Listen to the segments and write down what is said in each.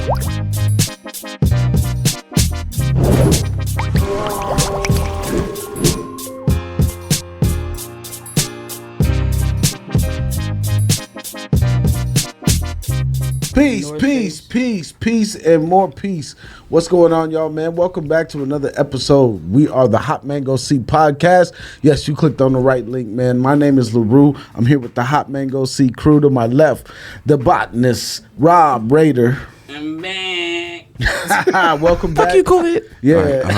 Peace, and more peace. What's going on, y'all, man? Welcome back to another episode. We are the Hot Mango Seed Podcast. Yes, you clicked on the right link, man. My name is LaRue. I'm here with the Hot Mango Seed crew. To my left, the botanist, Rob Raider. I'm back. Welcome back. Fuck you, COVID. Yeah.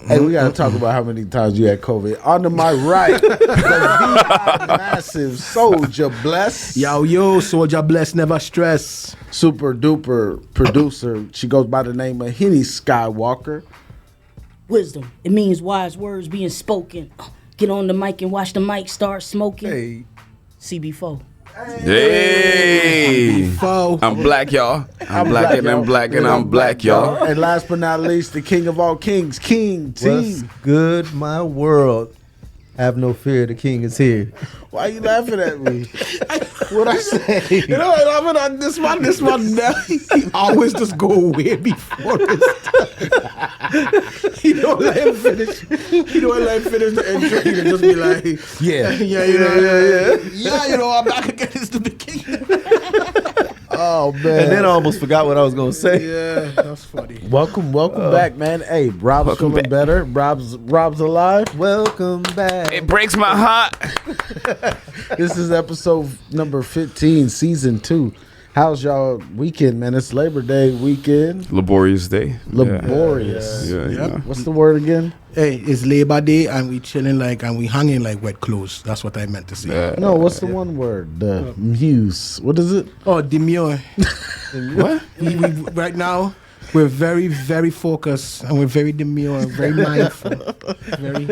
Hey, we got to talk about how many times you had COVID. On to my right, the VI Massive Soldier Bless. Yo, Soldier Bless, never stress. Super duper producer. She goes by the name of Henny Skywalker. Wisdom. It means wise words being spoken. Get on the mic and watch the mic start smoking. Hey. CB4. Hey, I'm black, y'all. I'm black, and I'm black, and I'm black, y'all. And last but not least, the king of all kings, King T. What's good, my world? Have no fear, the king is here. Why you laughing at me? What I say? You know what? I mean, this one, he always just go way before his time. He don't let him finish. He don't let him finish the intro. He can just be like, yeah, you know, I'm back again. It's the beginning. Oh, man. And then I almost forgot what I was going to say. Yeah, that's funny. Welcome back, man. Hey, Rob's feeling better. Rob's alive. Welcome back. It breaks my heart. This is episode number 15, season 2. How's y'all weekend, man? It's Labor Day weekend. Laborious day. Laborious. Yeah. You know. What's the word again? Hey, it's Labor Day and we chilling and we hanging like wet clothes. That's what I meant to say. No, what's the one word? The muse. What is it? Oh, demure. What? we right now we're very, very focused and we're very demure, very mindful, very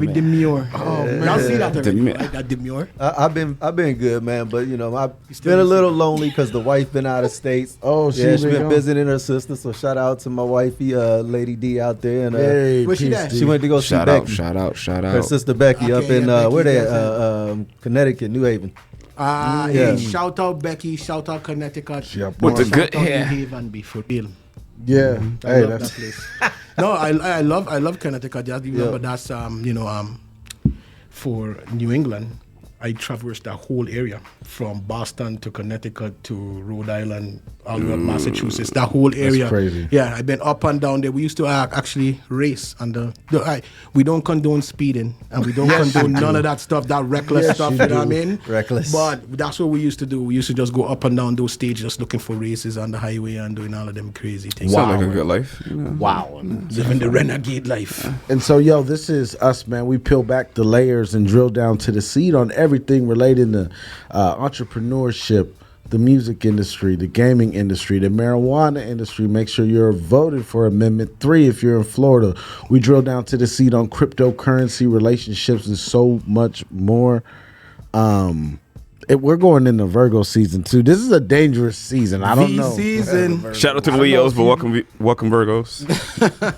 demure. Oh man, y'all see that? Demure. Right? That demure. I've been good, man, but you know I've been a little lonely because the wife been out of states. Oh, she's been visiting her sister. So shout out to my wifey, Lady D out there, and Hey, where's she at? she went to go see Becky. Shout out. Her sister Becky up Okay, in Becky, where they yes, Connecticut, New Haven. Hey, shout out Becky, shout out Connecticut. With the Shout good out hair. New Haven, be for real. Yeah. I Hey, love that place. No, I love Connecticut. Just remember that's for New England, I traversed the whole area from Boston to Connecticut to Rhode Island, all the way up Massachusetts. That whole area. That's crazy. Yeah, I've been up and down there. We used to actually race we don't condone speeding and we don't condone none of that stuff, that reckless stuff. You know what I mean? Reckless. But that's what we used to do. We used to just go up and down those stages, just looking for races on the highway and doing all of them crazy things. Sounds like a good life. You know? Wow. Living the renegade life. And so, yo, this is us, man. We peel back the layers and drill down to the seed on everything related to entrepreneurship, the music industry, the gaming industry, the marijuana industry. Make sure you're voting for Amendment 3 if you're in Florida. We drill down to the seed on cryptocurrency, relationships, and so much more. We're going into Virgo season 2. This is a dangerous season. I don't know. Season. Shout out to the Leos, but welcome Virgos.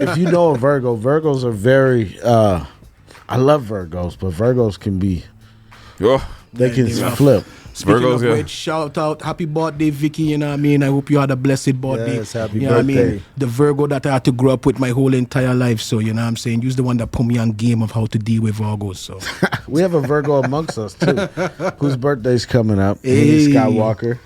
If you know a Virgo, Virgos are very. I love Virgos, but Virgos can be. Oh, They can flip. Speaking Virgos, of which, shout out, happy birthday, Vicky, you know what I mean? I hope you had a blessed birthday. Yes, happy you know birthday. What I mean? The Virgo that I had to grow up with my whole entire life, so you know what I'm saying? You're the one that put me on game of how to deal with Virgos, so. We have a Virgo amongst us, too, whose birthday's coming up. Hey. Henny Skywalker.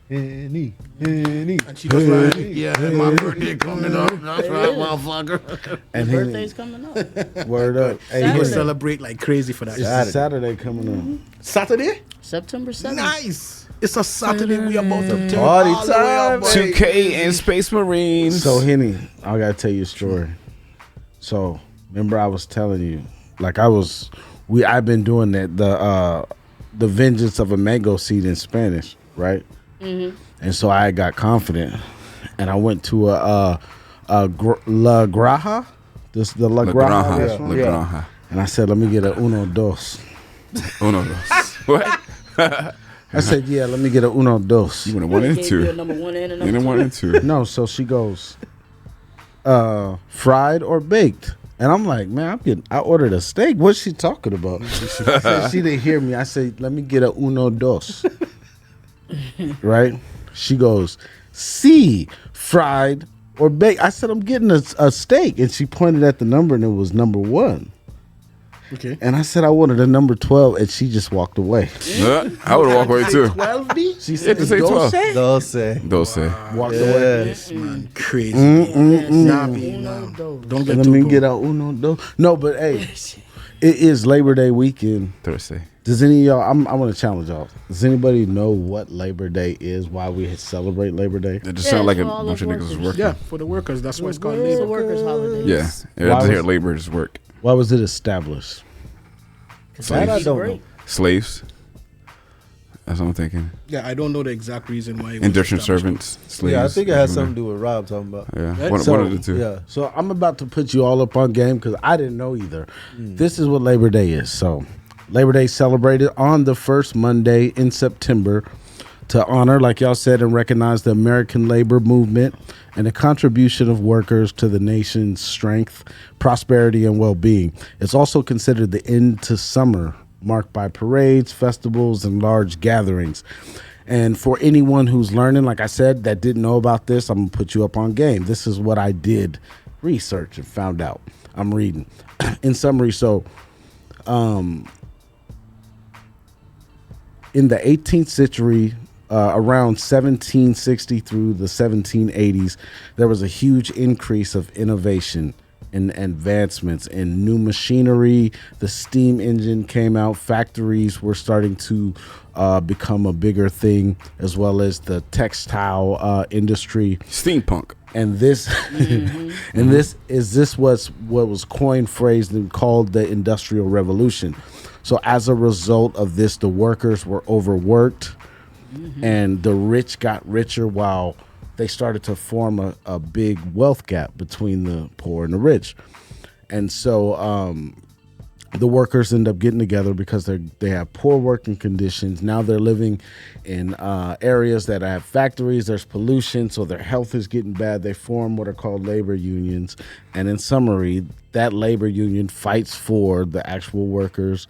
Henny. And she was like, yeah, my birthday coming up. That's right, motherfucker. And Birthday's coming up. Word up. Hey, We Saturday. celebrate like crazy for that. it's Saturday coming up. Saturday? September 7th. Nice. It's a Saturday. We about to turn Party all the way time. up, boy. 2K and Space Marines. So, Henny, I got to tell you a story. So, remember I was telling you, like I've been doing that, the Vengeance of a Mango Seed in Spanish, right? Mm-hmm. And so I got confident, and I went to La Graja. The La Graja restaurant. La Granja. And I said, let me get a uno dos. Uno dos. What? I said, yeah, let me get a uno dos. You went a 1 and Gave you a 2. number 1 and a You number didn't 2. 1 and 2. No, so she goes, fried or baked? And I'm like, man, I ordered a steak. What's she talking about? She said she didn't hear me. I said, let me get a uno dos. right? She goes, C, fried or baked. I said, I'm getting a steak. And she pointed at the number and it was number 1. Okay. And I said I wanted a number 12 and she just walked away. I would walk away too. 12 D? She said, to say 12. They'll say. Don't say. walked away. This man crazy. Nah, B, nah. Don't get Let too me cool. get out uno do. No, but hey, it is Labor Day weekend. Thursday. Does any of y'all, I want to challenge y'all. Does anybody know what Labor Day is, why we celebrate Labor Day? It just Yeah, sounds like a for all bunch of the niggas was workers. working. Yeah, for the workers. That's why it's called It's a labor. workers' holiday. Yeah. Why I just hear was- labor is work. Why was it established? That I don't know. Slaves. That's what I'm thinking. Yeah, I don't know the exact reason why. It was Indentured established. servants. Slaves. Yeah, I think it has something to do with Rob talking about. Yeah. Right? One of the two. Yeah. So I'm about to put you all up on game because I didn't know either. This is what Labor Day is. So Labor Day celebrated on the first Monday in September to honor, like y'all said, and recognize the American labor movement and the contribution of workers to the nation's strength, prosperity, and well-being. It's also considered the end to summer, marked by parades, festivals, and large gatherings. And for anyone who's learning, like I said, that didn't know about this, I'm going to put you up on game. This is what I did research and found out. I'm reading. In summary, so in the 18th century, around 1760 through the 1780s, there was a huge increase of innovation and advancements in new machinery. The steam engine came out. Factories were starting to become a bigger thing, as well as the textile industry. Steampunk. And this, and this was what was coined, phrased, and called the Industrial Revolution. So as a result of this, the workers were overworked, and the rich got richer while they started to form a big wealth gap between the poor and the rich. And so the workers end up getting together because they have poor working conditions. Now they're living in areas that have factories. There's pollution, so their health is getting bad. They form what are called labor unions. And in summary, that labor union fights for the actual workers.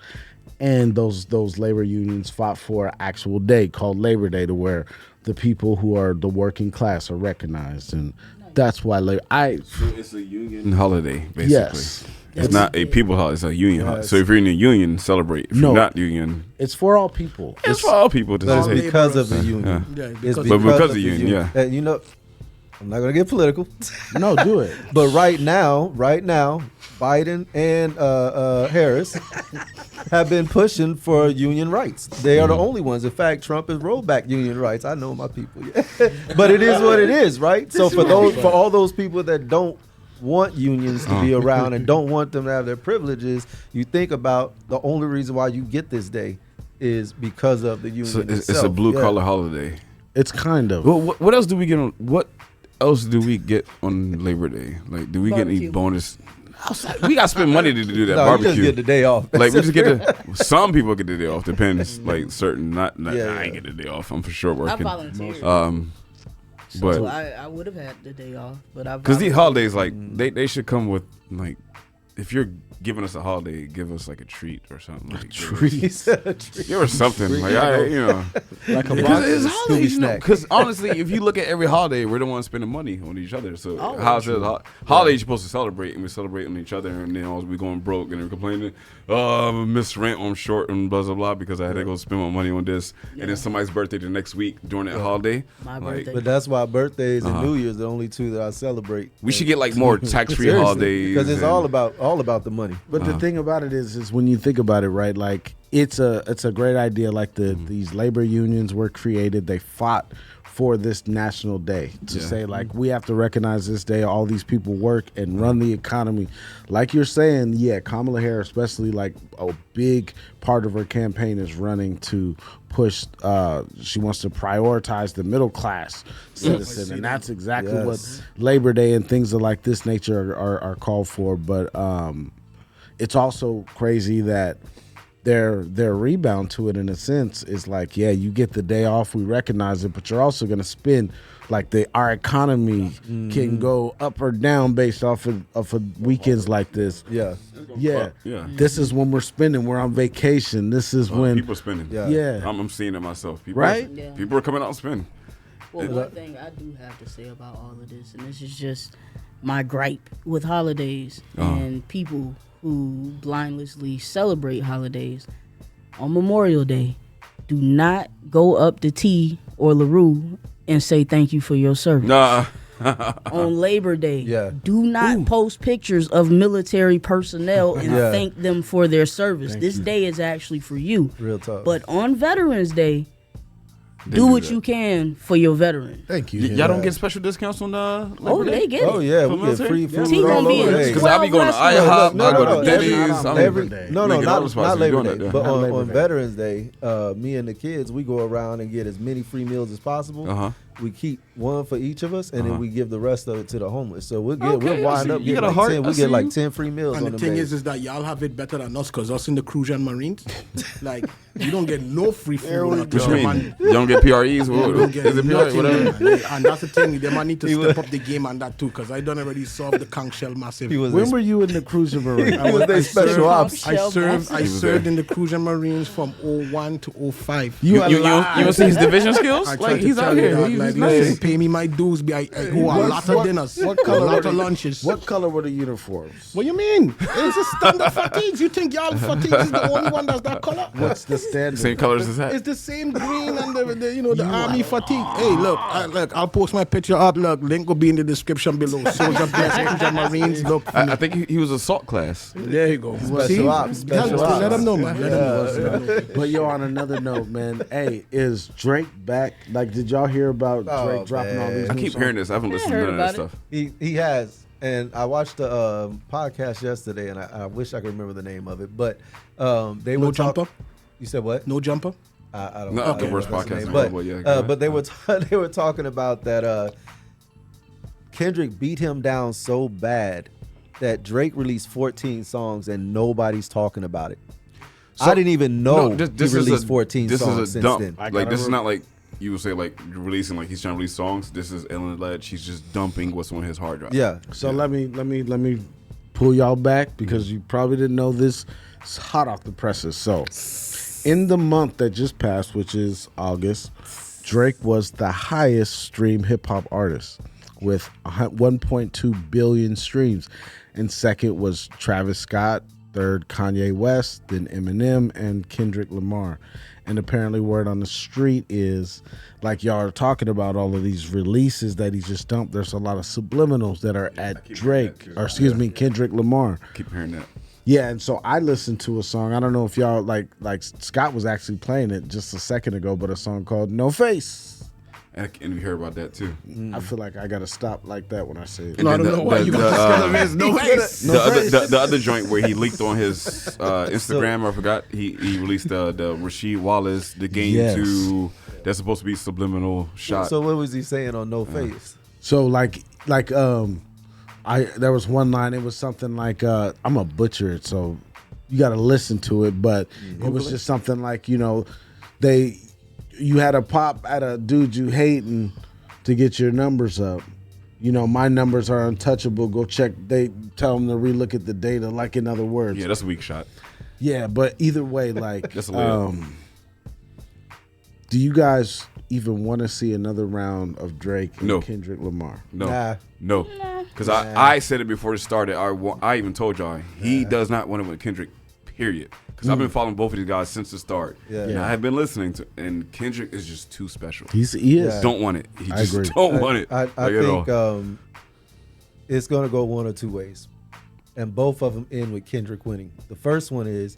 And those labor unions fought for an actual day called Labor Day, to where the people who are the working class are recognized. And that's why So it's a union holiday, basically. Yes. It's not a people holiday, it's a union holiday. So if you're in a union, celebrate. If No. you're not union, it's for all people. it's for all people to But it's say. because of the union. Yeah, It's because But because of the union, yeah. And you know, I'm not gonna get political, No, do it. but right now, Biden and Harris have been pushing for union rights. They are the only ones. In fact, Trump has rolled back union rights. I know my people, but it is what it is, right? So for all those people that don't want unions to be around and don't want them to have their privileges, you think about the only reason why you get this day is because of the union. So it's itself. a blue Yeah. collar holiday. It's kind of. Well, what else do we get on? What else do we get on Labor Day? Like, do we get any Barbecue. bonus? We got to spend money to do that No, you just barbecue. get the day off. Like, we just get some people get the day off. Depends. Like certain, not Yeah, I ain't yeah. get the day off. I'm for sure I working. volunteered. But so I would have had the day off, but I because these volunteered. holidays, like they should come with like, if you're giving us a holiday, give us like a treat or something. Like, give us something. Like Like a because box it's of holidays. Scooby snack. Because honestly, if you look at every holiday, we're the ones spending money on each other. So Oh, how's it? Holidays you're supposed to celebrate, and we celebrate on each other, and then we going broke, and we're complaining, oh, I missed rent, I'm short, and blah blah blah, because I had to go spend my money on this, and then somebody's birthday the next week during that holiday. My Like, birthday. But that's why birthdays and New Year's are the only two that I celebrate. we should get like more tax-free Seriously, holidays because it's and- all about the money. But the thing about it is when you think about it, right? Like it's a great idea. Like these labor unions were created. They fought for this national day to Yeah. say like we have to recognize this day. All these people work and run the economy. Like you're saying, yeah, Kamala Harris, especially like a big part of her campaign is running to push. She wants to prioritize the middle class citizen, and that's exactly Yes. what Labor Day and things of like this nature are called for. But it's also crazy that their rebound to it in a sense is like, yeah, you get the day off, we recognize it, but you're also going to spend like our economy can go up or down based off of weekends like this. Yeah. Yeah. Yeah. This is when we're spending. We're on vacation. This is when People are spending. Yeah. I'm seeing it myself. People Right? Are, Yeah. People are coming out and spending. Well, one thing I do have to say about all of this, and this is just my gripe with holidays and people who blindlessly celebrate holidays. On Memorial Day, do not go up to T or LaRue and say thank you for your service. Nah. On Labor Day, do not post pictures of military personnel and thank them for their service. This day is actually for you. Real talk. But on Veterans Day, do what you can for your veteran. Thank you. Y'all don't get special discounts on Oh, they get it. Oh yeah, For we get military? free food T all gonna be over. in Hey. Because I be going to Well, IHOP, no, I go no, to every- Denny's. not on I'm Labor Every, Day. no, Making all the spots not be Labor doing Day, that but there. Not Labor on Day. Veterans Day, me and the kids, we go around and get as many free meals as possible. Uh-huh. We keep one for each of us, and then we give the rest of it to the homeless. So we'll Okay, we'll I wind see. up You getting got a like heart. 10. I We see get like you. 10 free meals And on the the thing is that y'all have it better than us because us in the Crucian Marines, like you don't get no free food. What you mean? You don't get PREs? You What, don't get is it PRE? nothing, Whatever. man. And that's the thing. They might need to step up the game on that too, because I done already solved the conch shell massive. He was When were you in the Cruiser Marine? he was their special ops. I served was in there. the Crucian Marines from 01 to 05. You don't see his division skills? I Like tried to he's tell out you here. that, He's like, nice. listen, pay me my dues. I go a lot of dinners, what a color lot were of the- lunches. What color were the uniforms? What you mean? It's a standard fatigues. You think y'all fatigues is the only one that's that color? What's the standard? Same colors as that. It's the same green and the army fatigue. Hey, look, I'll post my picture up. Look, link will be in the description below. Soldier Bless Crucian Marines. Look, I think he was assault class. there you go. Special ops, special Let ops. them know, man. Let them know. But yo, on another note, man, hey, is Drake back? Like, did y'all hear about Oh, Drake dropping all man. these? I new keep songs? hearing this. I haven't listened to heard none of that about it. stuff. He has. And I watched the podcast yesterday, and I wish I could remember the name of it. But they No were jumper? You said what? No jumper? I don't No, know. the worst That's the podcast name. in the But, world, but yeah, go ahead. but they were talking about that Kendrick beat him down so bad that Drake released 14 songs and nobody's talking about it. I didn't even know No, he released 14 this songs is a since dump. then. Like this is not like you would say like releasing like he's trying to release songs. This is Ellen Ledge. He's just dumping what's on his hard drive. Yeah. So let me pull y'all back because you probably didn't know this. It's hot off the presses. So in the month that just passed, which is August, Drake was the highest streamed hip hop artist with 1.2 billion streams. And second was Travis Scott, third Kanye West, then Eminem, and Kendrick Lamar. And apparently word on the street is, like y'all are talking about all of these releases that he just dumped, there's a lot of subliminals that are at Drake, or excuse me, Kendrick Lamar. Keep hearing that. Yeah, and so I listened to a song. I don't know if y'all like Scott was actually playing it just a second ago, but a song called No Face. And we heard about that too. I feel like I gotta stop like that when I say it. And I then don't know why you got this no face. The other joint where he leaked on his Instagram, I forgot. He released the Rasheed Wallace, the game Yes. 2. That's supposed to be subliminal shot. So what was he saying on No Face? So there was one line. It was something like I'm a butcher it, so you got to listen to it. But it was just something like you had a pop at a dude you hating to get your numbers up. You know, my numbers are untouchable. Go check. They tell them to relook at the data. Like in other words, yeah, that's a weak shot. yeah. But either way, like, That's a layup. do you guys even want to see another round of Drake and No. Kendrick Lamar? No, Nah. no, because I said it before it started. I even told y'all he does not want to win Kendrick. Period. Because I've been following both of these guys since the start. Yeah. And I have been listening to, and Kendrick is just too special. He is. Yeah. Don't want it. He I just agree. don't want it. I like, at think all. it's going to go one or two ways. And both of them end with Kendrick winning. The first one is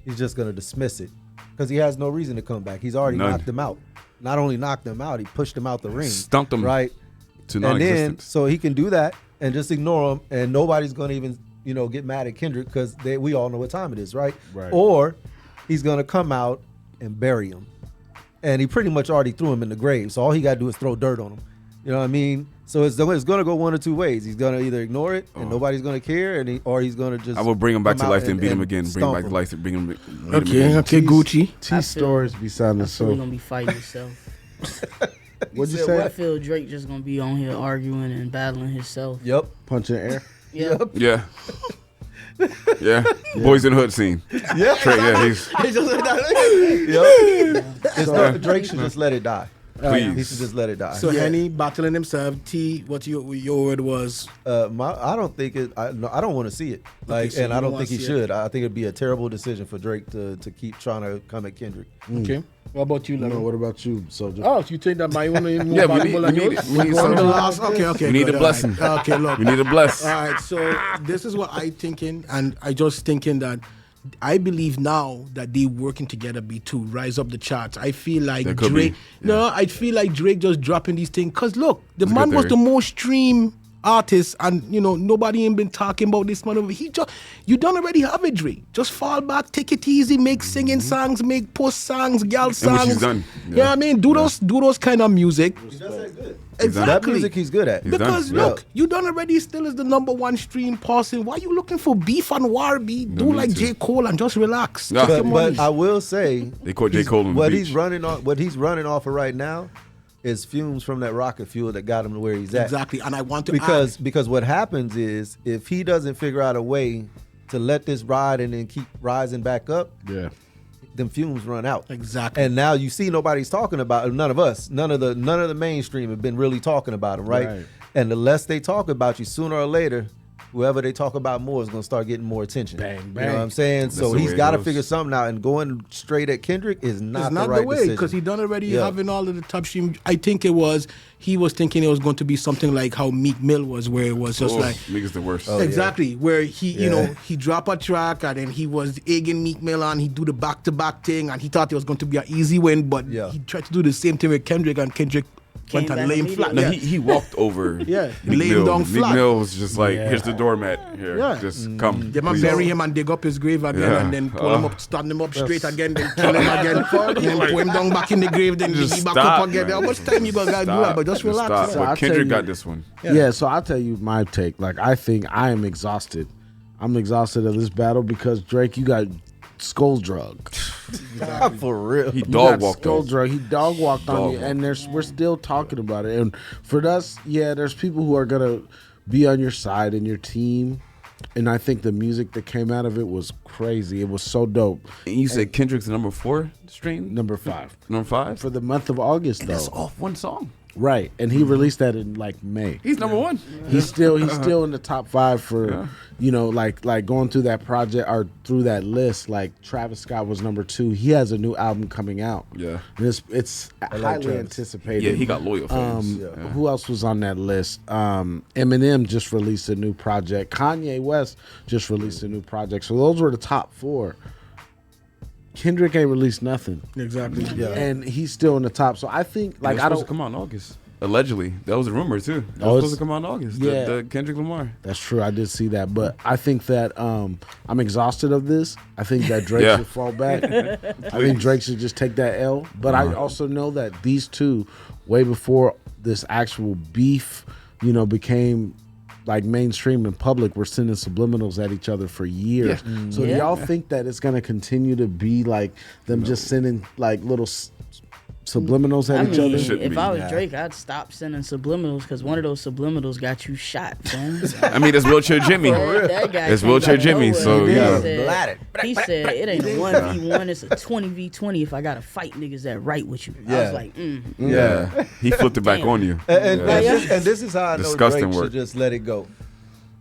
he's just going to dismiss it because he has no reason to come back. He's already None. knocked him out. Not only knocked him out, he pushed him out the ring. Stumped him Right? to And then, non-existence. so he can do that and just ignore him, and nobody's going to even, get mad at Kendrick because we all know what time it is, right? Right. Or he's going to come out and bury him. And he pretty much already threw him in the grave. So all he got to do is throw dirt on him. You know what I mean? So it's going to go one or two ways. He's going to either ignore it and nobody's going to care, or he's going to just. I will bring him back to come life out and beat him again. Bring him back stomp to life and beat him Okay, again. okay, Gucci. T stories be sounding I feel you're so. gonna be fighting yourself. What'd you I say? feel Drake just gonna be on here arguing and battling himself. Yep. Punching air. Yeah. Yeah. Yeah. Boys in the Hood scene. Yeah. Trey, yeah, he's Yep. Drake should just let it die. please. He should just let it die. So Henny battling himself. T, what your word was? I don't think it. I don't want to see it. Like, so and you I don't don't think wanna he see it. should. I think it'd be a terrible decision for Drake to keep trying to come at Kendrick. Okay. What about you, No, Leno? what about you, Soldier? Oh, so you think that my one is more Yeah, we valuable than need yours? it. We need On the something. last. Okay. We need good, a all right. blessing. Okay, look. We need a bless. All right, so this is what I thinking, and I just thinking that I believe now that they working together to rise up the charts. I feel like That could Drake. be, No, I feel like Drake just dropping these things. Cause look, the That's a man good was the theory. most streamed artist, and nobody ain't been talking about this man. He just you don't already have it, Drake. Just fall back, take it easy, make singing songs, make post songs, girl songs. which he's done. You know what I mean? Do those kind of music. He does that good. Exactly. That music he's good at. He's done. Because Yeah. look, you done already still is the number one stream person. Why you looking for beef and war? Do me like too. J. Cole and just relax. Yeah. Take your money. But I will say They caught J. Cole on the what beach. he's running on. What he's running off of right now is fumes from that rocket fuel that got him to where he's at. Exactly. And I want to Because what happens is if he doesn't figure out a way to let this ride and then keep rising back up, Yeah. them fumes run out. Exactly. And now you see nobody's talking about it. None of us, none of the mainstream have been really talking about him, right? Right. And the less they talk about you, sooner or later, whoever they talk about more is gonna start getting more attention. Bang, You know bang. what I'm saying? So the he's way it got to goes. figure something out. And going straight at Kendrick is not, it's not the right the way decision. because he done already Yeah. having all of the top stream. I think he was thinking it was going to be something like how Meek Mill was, where it was just Oh, like Meek is the worst. exactly where he Yeah. he drop a track and then he was egging Meek Mill on. He do the back to back thing and he thought it was going to be an easy win, but Yeah. he tried to do the same thing with Kendrick and Kendrick went Came and back lay him flat. No, Yeah. he walked over. Yeah, Meek lay him Mill. down Meek flat. Mill was just like, Yeah. here's the doormat. Here, Yeah. just come. They might please. bury him and dig up his grave again Yeah. and then pull him up, stand him up straight again, then kill him again, then put him down back in the grave, then dig Just him back stop, up again. man. How much time you gotta do that? But just relax. Stop. Yeah. So But I'll Kendrick tell you- got this one. Yeah. So I'll tell you my take. Like, I think I am exhausted. I'm exhausted of this battle because Drake, you got skull drug. For real. He You dog got walked skull us. drug. He dog walked on Dog you, walked. and we're still talking about it. And for us, yeah, there's people who are gonna be on your side and your team. And I think the music that came out of it was crazy. It was so dope. And you said Kendrick's the number 4 stream? Number 5 Number 5? for the month of August, though. That's off one song. Right, and he released that in like May. He's number 1. He's still in the top 5 for Yeah. like going through that project or through that list. Like Travis Scott was number 2. He has a new album coming out. Yeah. and it's highly Travis. anticipated. Yeah, he got loyal fans. Who else was on that list? Eminem just released a new project. Kanye West just released a new project. So those were the top 4. Kendrick ain't released nothing, Exactly. Yeah. and he's still in the top. So I think Like, like I I don't don't. come out in August. Allegedly, that was a rumor too. That Oh, was it's- supposed to come out in August. yeah. The Kendrick Lamar. That's true. I did see that, but I think that I'm exhausted of this. I think that Drake Yeah. should fall back. I think Drake should just take that L. But I also know that these two, way before this actual beef, became like mainstream and public, were sending subliminals at each other for years. So do Yeah. y'all think that it's gonna continue to be like them just sending like little subliminals at I each mean, other? Shouldn't if be. I was Yeah. Drake, I'd stop sending subliminals because one of those subliminals got you shot, son. I mean, that's Wheelchair Jimmy. That guy It's came Wheelchair out of Jimmy, nowhere. so, He yeah. said- He said it ain't a 1v1, it's a 20v20 if I gotta fight niggas that right with you. I Yeah. was like, Yeah, he flipped it back Damn. on you. And Yeah. this is how I know Disgusting Drake work. should just let it go.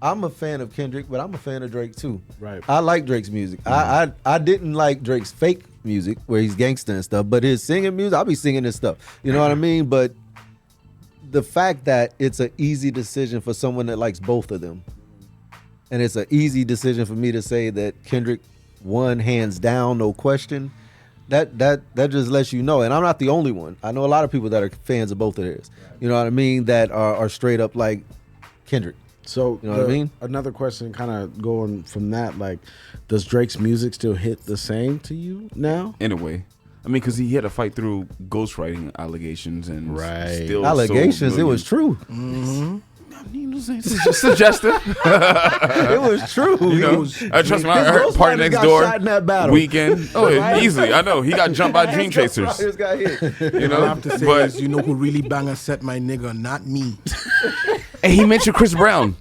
I'm a fan of Kendrick, but I'm a fan of Drake too. Right. I like Drake's music. I didn't like Drake's fake music where he's gangster and stuff, but his singing music, I'll be singing this stuff. You know what I mean? But the fact that it's an easy decision for someone that likes both of them, and it's an easy decision for me to say that Kendrick won hands down, no question. That just lets you know, and I'm not the only one. I know a lot of people that are fans of both of theirs. You know what I mean? That are straight up like Kendrick. So You know what I mean? Another question, kind of going from that, like, does Drake's music still hit the same to you now? In a way, I mean, because he had to fight through ghostwriting allegations and Right. still Allegations. sold It was true. You know, it's just suggestive. It was true. You know, I trust me. I heard Ghost Party Riders Next got Door shot in that battle. Weekend. Oh, yeah, easily. I know he got jumped by Dream Chasers. Riders got hit. You All I know, have to say but is, you know who really bang and set my nigga, not me. and he mentioned Chris Brown.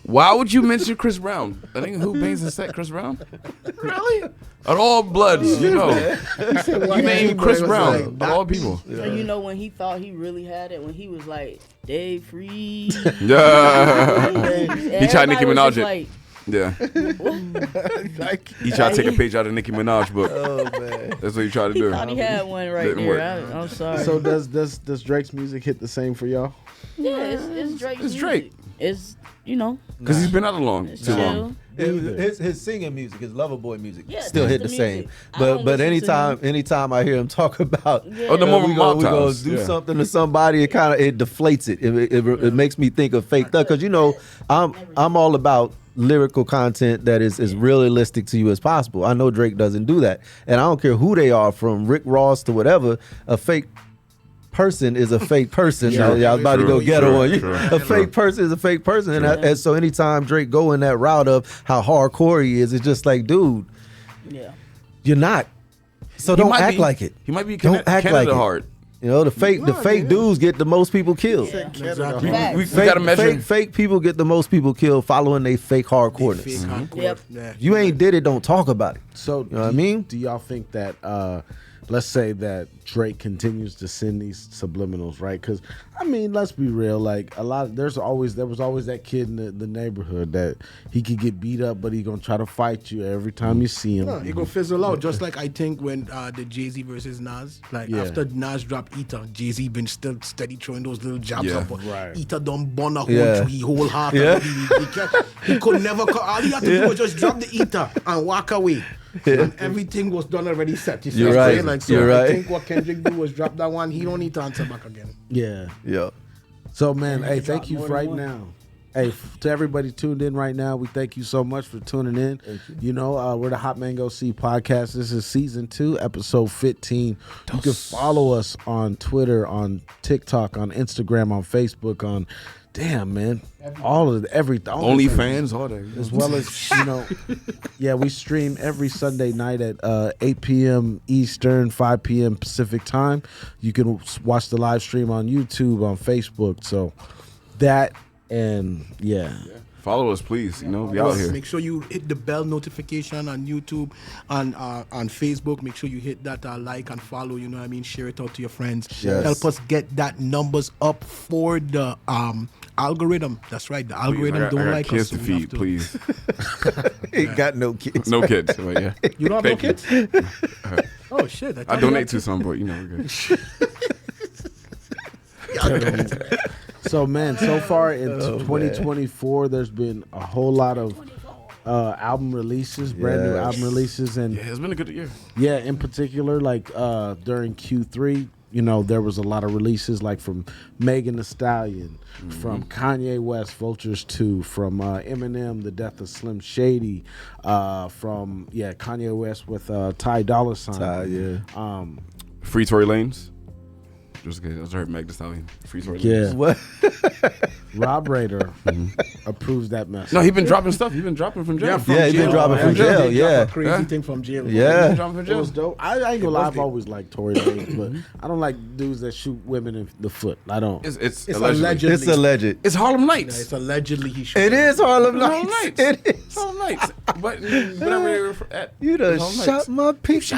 Why would you mention Chris Brown? I think who bangs and set Chris Brown? Really? Of all bloods, you know. You name Chris Brown. Of all people. So you know when he thought he really had it, when he was like, "They free." Yeah. He tried Nicki Minaj it. Like, Yeah. He tried to take a page out of Nicki Minaj book. Oh man. That's what he tried to he do. thought he had one right Didn't there. work. I'm sorry. So does Drake's music hit the same for y'all? yeah, it's Drake. It's Drake. It's you know, Because he's been out it's too long. chill. His singing music, his Loverboy music, Yeah, still that's hit the the same. music. I don't But listen to anytime I hear him talk about, Yeah. Oh, the Yeah, more we mob gonna ties. do Yeah. something to somebody, it deflates it. It makes me think of fake thug, because you know I'm all about lyrical content that is as realistic to you as possible. I know Drake doesn't do that, and I don't care who they are, from Rick Ross to whatever. A fake person is a fake person. Yeah. I was about to go True, ghetto true, on you. true, A true. fake person is a fake person, and so anytime Drake go in that route of how hardcore he is, it's just like, dude, Yeah. you're not. So He don't might act be- like it. He might be Don't act Canada like it. hard. You know, the fake dudes get the most people killed. Exactly. Facts. We Fake, got to measure. fake people get the most people killed following they fake Fake hardcoreness. hardcore. Yep. Yeah. You ain't did it, don't talk about it. So know what I mean? Do y'all think that let's say that Drake continues to send these subliminals, right? Because I mean, let's be real. Like there was always that kid in the neighborhood that he could get beat up, but he gonna try to fight you every time you see him. It go fizzle out, just like I think when the Jay-Z versus Nas, like Yeah. after Nas dropped Eater, Jay-Z been still steady throwing those little jabs Yeah. up. Right. Eater done burn a whole Yeah. tree, whole heart. Yeah. He could never, all he had to do was just drop the Eater and walk away. And everything was done already set. You see You're what I'm right. saying? Like, so You're I right. think what Kendrick do was drop that one. He don't need to answer back again. Yeah. Yeah. So man, hey, drop thank you more for than right one. now. Hey, to everybody tuned in right now, we thank you so much for tuning in. You know, we're the Hot Mango C podcast. This is season 2, episode 15. You can follow us on Twitter, on TikTok, on Instagram, on Facebook, on damn man, all of everything. OnlyFans, all that. As well as, you know, yeah, we stream every Sunday night at 8 p.m. Eastern, 5 p.m. Pacific time. You can watch the live stream on YouTube, on Facebook. So that and yeah. Follow us, please. You know, we out here. Make sure you hit the bell notification on YouTube, on Facebook. Make sure you hit that like and follow. You know what I mean? Share it out to your friends. Yes. Help us get that numbers up for the algorithm. That's right. The algorithm I don't got like kids us. to so we have feed, please. Ain't got no kids. No kids. But yeah. You don't have no Thank you. kids? Oh shit! I thought you donate had to some, but you know, we're good. So man, so far in 2024, there's been a whole lot of album releases, brand new Yes. album releases, and Yeah, it's been a good year. yeah, in particular, like during Q3, you know, there was a lot of releases, like from Megan Thee Stallion, from Kanye West, Vultures 2, from Eminem, The Death of Slim Shady, from Kanye West with Ty Dolla $ign. Yeah. Free Tory Lanez. Just in case, I just heard Meg Thee Stallion. Free Tory Yeah. Lanez. What? Rob Raider approves that message. No, he been dropping stuff. He been dropping from jail. Yeah, he been dropping from They drop jail. a Yeah. crazy Yeah. thing from jail. He been Yeah. dropping from It jail. was dope. I ain't gonna lie, I've always liked Tory Lanez, but I don't like dudes that shoot women in the foot. I don't. It's It's allegedly. alleged. It's alleged. It's Harlem Yeah, Nights. it's allegedly he should. It is Harlem Harlem Nights. Nights. It is. It's Harlem Nights. But whatever they refer at. You done it's Harlem shot Nights. my picture.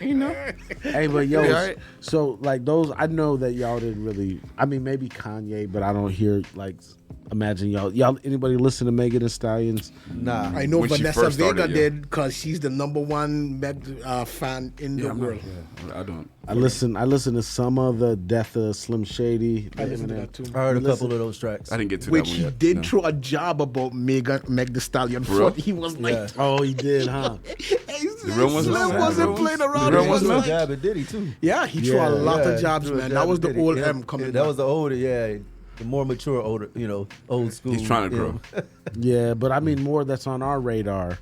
You know? Hey, but yo, Yeah, alright. so like those, I know that y'all didn't really. I mean, maybe Kanye, but I don't hear like. Imagine y'all. Anybody listen to Megan Thee Stallion's? Nah. I know When she Vanessa first started, Vega yeah. did because she's the #1 Meg fan in the I'm world. not, I don't. I listen to some of the Death of Slim Shady. I listened to Eminem. that too. I heard a couple of those tracks. I didn't get to Which that one he yet. did No. throw a job about Meg Thee Stallion. real? He was like, Yeah. Oh, he did, huh? The real ones Slim was- wasn't the real playing ones- around. the real He ones was was- like- Jab at Diddy too. Yeah, he threw Yeah, a lot of Yeah, jobs, threw a man. jab That was at the Diddy. old Yeah, M coming. That back. was the older, the more mature, older, old school. He's trying to you grow. know. Yeah, but I mean more that's on our radar.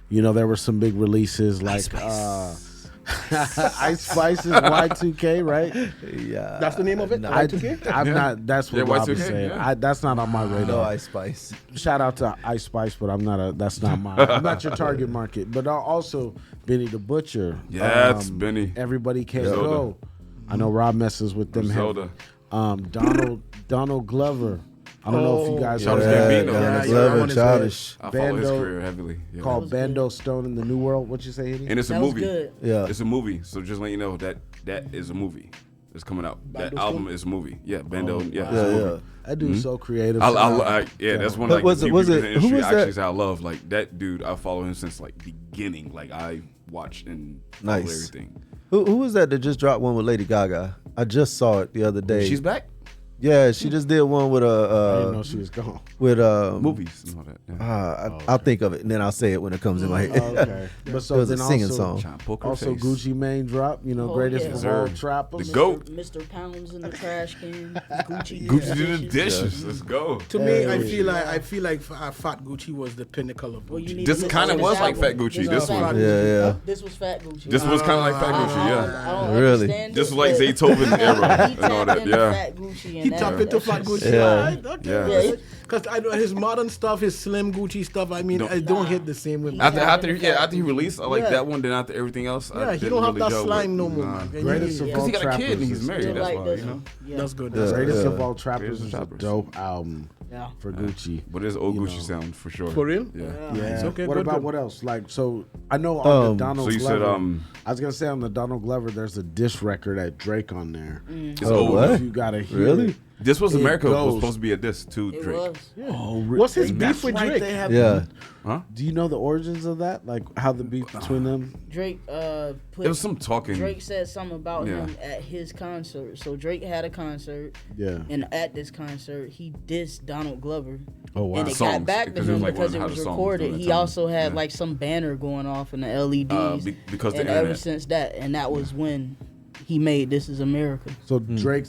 You know, there were some big releases like Ice Spice is Y2K, right? Yeah. That's the name of it? I, Y2K? I'm not. That's what Yeah, Rob is Y2K, saying. yeah. That's not on my radar. No Ice Spice. Shout out to Ice Spice, but I'm not. That's not mine. I'm not your target market. But also Benny the Butcher. Yeah, it's Benny. Everybody can't Zelda. go. I know Rob messes with them. Zelda. Donald Glover. I don't know if you guys Childish heard Gambino. that. Yeah, Glover, that one is Childish. I follow his Bando career heavily. Yeah. Called Bando Stone in the New World. What you say, Eddie? And it's a That was movie. good. Yeah. It's a movie. So just let you know that is a movie. It's coming out. That Bando album Stone? is a movie. Yeah, Bando. Yeah, it's Yeah, a yeah. movie. That dude's so creative. Yeah, that's one But like was the it- few was people it- in the who industry was actually that? say I love. Like that dude, I follow him since like beginning. Like I watched and follow Nice. everything. Who was that just dropped one with Lady Gaga? I just saw it the other day. She's back. Yeah, she just did one with I didn't know she was gone. with Movies and all that. Yeah. I'll think of it and then I'll say it when it comes in my head. Okay, but so It was a then singing also, song. Trying to poke her Also, face. Gucci Mane drop. You know, Oh, greatest yeah. of Sir. all trappers. The GOAT. Mr. Pounds in the trash can. Gucci. Gucci do the dishes. Let's go. To me, I Hey. feel like Fat Gucci was the pinnacle of Well, you Gucci. need This to kinda listen to was this like Fat album. Gucci, was this Fat one. Gucci. Yeah, yeah. This was Fat Gucci. This was kind of like Fat I Gucci. don't- Yeah. I don't Really? understand This it, was like but Zaytoven era he and all tapped that. into Yeah. Fat Gucci and He that- tapped into that Fat shit- Gucci. Yeah. Yeah. Because I know his modern stuff, his slim Gucci stuff. I mean, I don't hit the same with. After he released, I like Yeah. that one. Then after everything else, Yeah, he don't have that slime no more. man. And Greatest you- of yeah. all Because he got a kid and trappers he's is married. Still That's like why, this you know. one. Yeah. That's good. Yeah. That's good. Greatest Yeah. of all trappers Greatest of is a Trappers. dope album Yeah. for Gucci. But it's old You Gucci know. sound for sure. For real? Yeah. Yeah. It's okay, What good, about good. what else? Like, so I know on the Donald So you Glover. said I was gonna say on the Donald Glover, there's a diss record at Drake on there. it's Oh, old. what? You gotta hear Really? it. This was It America was goes. supposed to be a diss to It Drake. was. Oh, What's his that's beef with right, Drake? they have- Yeah. Huh? Do you know the origins of that? Like how the beef between them? Drake put. There was some talking. Drake said something about Yeah. him at his concert. So Drake had a concert, Yeah. and at this concert, he dissed Donald Glover. Oh wow. And it Songs, got back to because it was him like because one it of was the songs recorded. during that He time. also had Yeah. like some banner going off in the LEDs. Because the and ever internet. since that, and that was when he made "This Is America." So Drake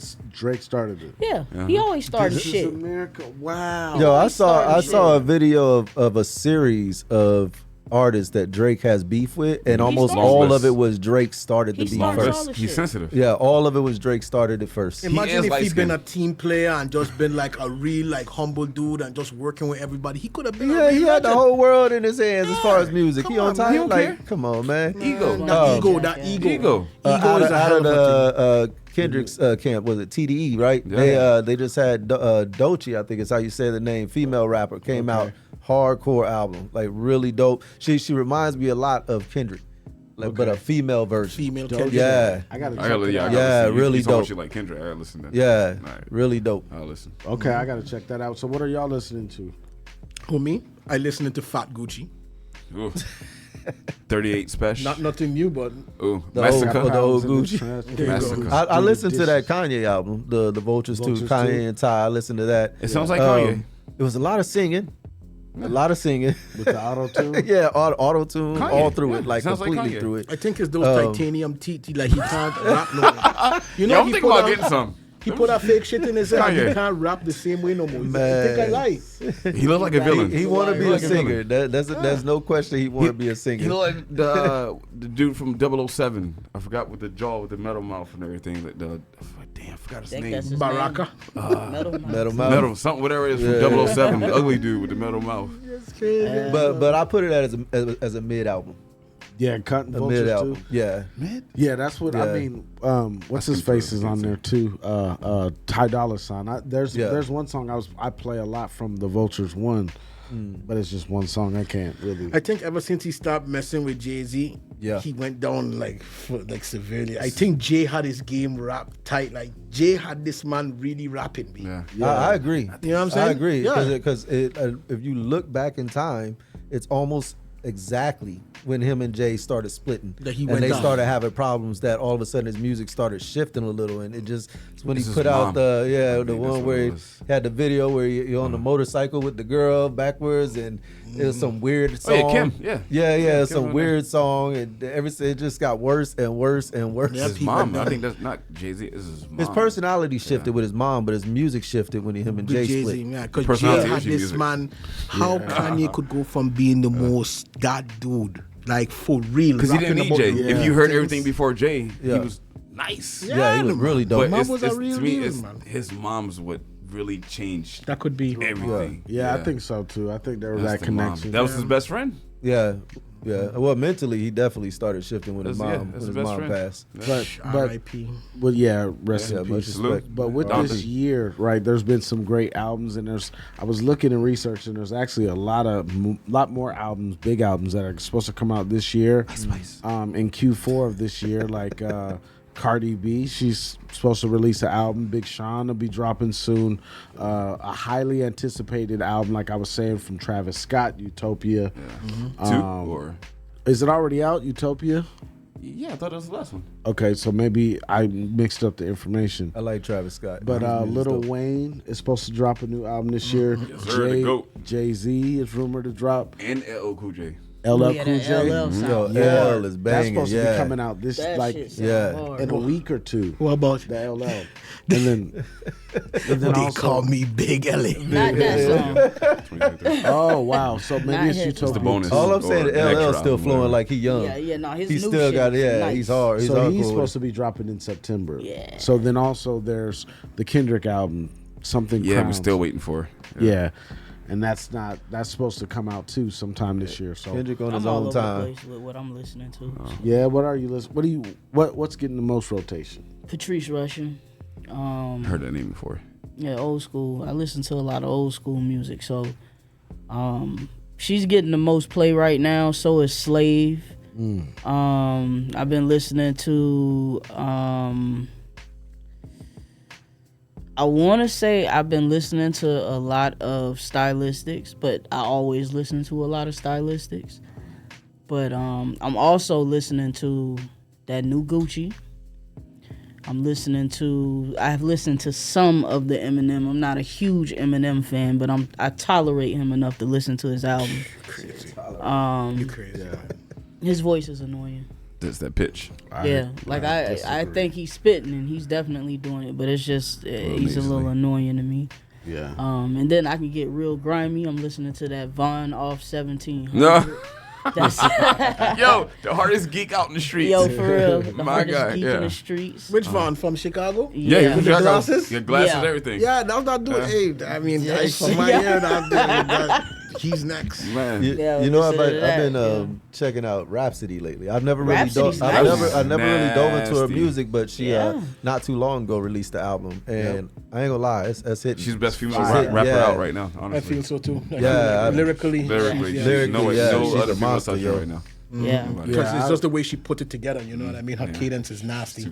started it. Yeah, he always started This is shit. America. Wow. Yo, I he saw started a shit. video of a series of artists that Drake has beef with, and almost started all this. of it was Drake started the He beef started first. all the He's shit. sensitive. Yeah, all of it was Drake started it first. Imagine is if he'd been light-skinned. a team player and just been like a real like humble dude and just working with everybody. He could have been. Yeah, a he real had the legend. whole world in his hands as far as music. Come He on on, time, man. He don't like, care. come on, man. Ego. That Oh, ego, Jack, that yeah. ego. Ego. Ego Out is of, a out hell of of a thing. the Kendrick's camp, was it TDE, right? Yeah. They just had Doechii, I think is how you say the name, female rapper, came out, hardcore album, like really dope. She reminds me a lot of Kendrick, like but a female version. Female Dope. Kendrick. Yeah, I gotta check I gotta, it yeah, I out. gotta Yeah, listen. You- really you talking dope. shit like Kendrick. I gotta listen to that. yeah, All right. really dope. I'll listen. Okay, I gotta check that out. So what are y'all listening to? Who me? I listening to Fat Gucci. Ooh. 38 special. Not nothing new, but Ooh. The old- Massacre. the old Pounds in the Gucci. trash. There you go. Massacre. I Do the listened to that dishes. Kanye album, the Vultures too, Vultures Kanye too. and Ty. I listened to that. It sounds like Kanye. It was a lot of singing, a lot of singing. with the auto tune. Yeah, auto tune Kanye. all through Yeah, it, like sounds like completely Kanye. through it. I think it's those Um, titanium teeth. Like he can't rap no more. You Yo, I'm he thinking put about out- getting some. He put that fake shit in his head. Kanye. He can't rap the same way no more. Man. I think I lie. He looked like a villain. He want to be He a like a villain. singer. There's no question he want to be a singer. He looked like the dude from 007. I forgot with the jaw with the metal mouth and everything. Like damn, I forgot his I think name. that's his Baraka. name. Metal Mouth. Metal Mouth. Metal, something, whatever it is from Yeah. 007. The ugly dude with the metal mouth. But I put it as a mid album. Yeah, Cut A Vultures mid too. album. Yeah. Yeah, that's what I Yeah. mean. What's his considered face is on there too. Ty Dolla $ign. There's Yeah. one song I play a lot from the Vultures one, but it's just one song. I can't really. I think ever since he stopped messing with Jay-Z, Yeah. he went down like severely. I think Jay had his game wrapped tight. Like Jay had this man really rapping me. Yeah. I agree. You know what I'm saying? I agree Yeah. because if you look back in time, it's almost exactly when him and Jay started splitting, That he and went they down. started having problems. That all of a sudden his music started shifting a little, and it's when This he is put out Mom. the I the think one that's where what it he was. had the video where you're on the motorcycle with the girl backwards, and It was some weird Oh song. yeah, Kim. Yeah. Yeah, Kim some on weird song, and it just got worse and worse and worse. Yeah, His mom. I think that's not Jay-Z. This is his mom. His personality shifted with his mom, but his music shifted when him and Jay With Jay-Z, split. yeah, because Personality Jay had is this music. man. How Kanye could go from being the most that dude, like for real, because he didn't rapping need about Jay. the If you heard things. everything before Jay, Yeah. he was nice. Yeah, he was really dope. But Mom it's, was a it's, real to me, deal, it's, man. his mom's what really changed that could be. everything. Yeah, I think so too. I think there was That's that the mom. connection. That was his best friend. Yeah. Well, mentally, he definitely started shifting when his That's- yeah, mom that's when his his best mom friend. passed. but R.I.P. well, yeah, rest Yeah, in much peace. respect. But with R.I.P. this year, right, there's been some great albums, and I was looking and researching. There's actually a lot more albums, big albums that are supposed to come out this year. In Q4 of this year, like Cardi B, she's supposed to release an album. Big Sean will be dropping soon. A highly anticipated album, like I was saying, from Travis Scott, Utopia. Two or Is it already out, Utopia? yeah, I thought that was the last one. Okay, so maybe I mixed up the information. I like Travis Scott. But His music's Lil dope. Wayne is supposed to drop a new album this year. sir, the GOAT. Jay-Z is rumored to drop. And LL Cool J. LL Yeah, Cool that J. LL sound. Yo, Yeah, L is that's banging. supposed to Yeah. be coming out this That like shit sound yeah. hard. in a week or two. What about The LL, and then they also, call me Big Ellie? Not that song. oh wow, so maybe Not it's his. Utopia. It's the bonus. All I'm saying Or is the extra LL still album, flowing whatever. like he young. Yeah, no, his He's new still shit got is yeah. nice. He's hard. He's So hardcore he's with supposed it. to be dropping in September. Yeah. So then also there's the Kendrick album, Something. Yeah, we're Crowns. still waiting for. Yeah, and that's supposed to come out too sometime this year. So Kendrick on his I'm all own over the time. place with what I'm listening to. yeah, what are you listening? What's getting the most rotation? Patrice Rushen. Heard that name before. Yeah, old school. I listen to a lot of old school music, so she's getting the most play right now. So is Slave. I've been listening to. I want to say I've been listening to a lot of Stylistics, but I always listen to a lot of Stylistics. But I'm also listening to that new Gucci. I've listened to some of the Eminem. I'm not a huge Eminem fan, but I tolerate him enough to listen to his album. You crazy? His voice is annoying. That's that pitch. I think he's spitting and he's definitely doing it, but it's just he's a little nasally. annoying to me. Yeah. And then I can get real grimy. I'm listening to that Von off 1700. No. That's Yo, the hardest geek out in the streets. yo for real. The My hardest guy, geek yeah. in the streets. Which one from Chicago? Yeah, Yeah. with the glasses? Your glasses, Yeah. everything. Yeah, that's not doing. Hey, I mean, Yeah. from my ear, he's next. Man. Yeah, You know, I've listen to been that, checking out Rhapsody lately. I've never really Rhapsody's dove. nice. I never really dove into her Nasty. music, but she Yeah. not too long ago released the album, and I ain't gonna lie, it's hitting. She's the best female She's rapper hitting, yeah. out right now, I honestly. feel so too. Yeah, lyrically, Lyrically, yeah. Lyrically, yeah, no she's other a female monster, such yo. right now. Yeah. Because Yeah, it's I- just the way she put it together. You know what I mean? Her cadence is nasty.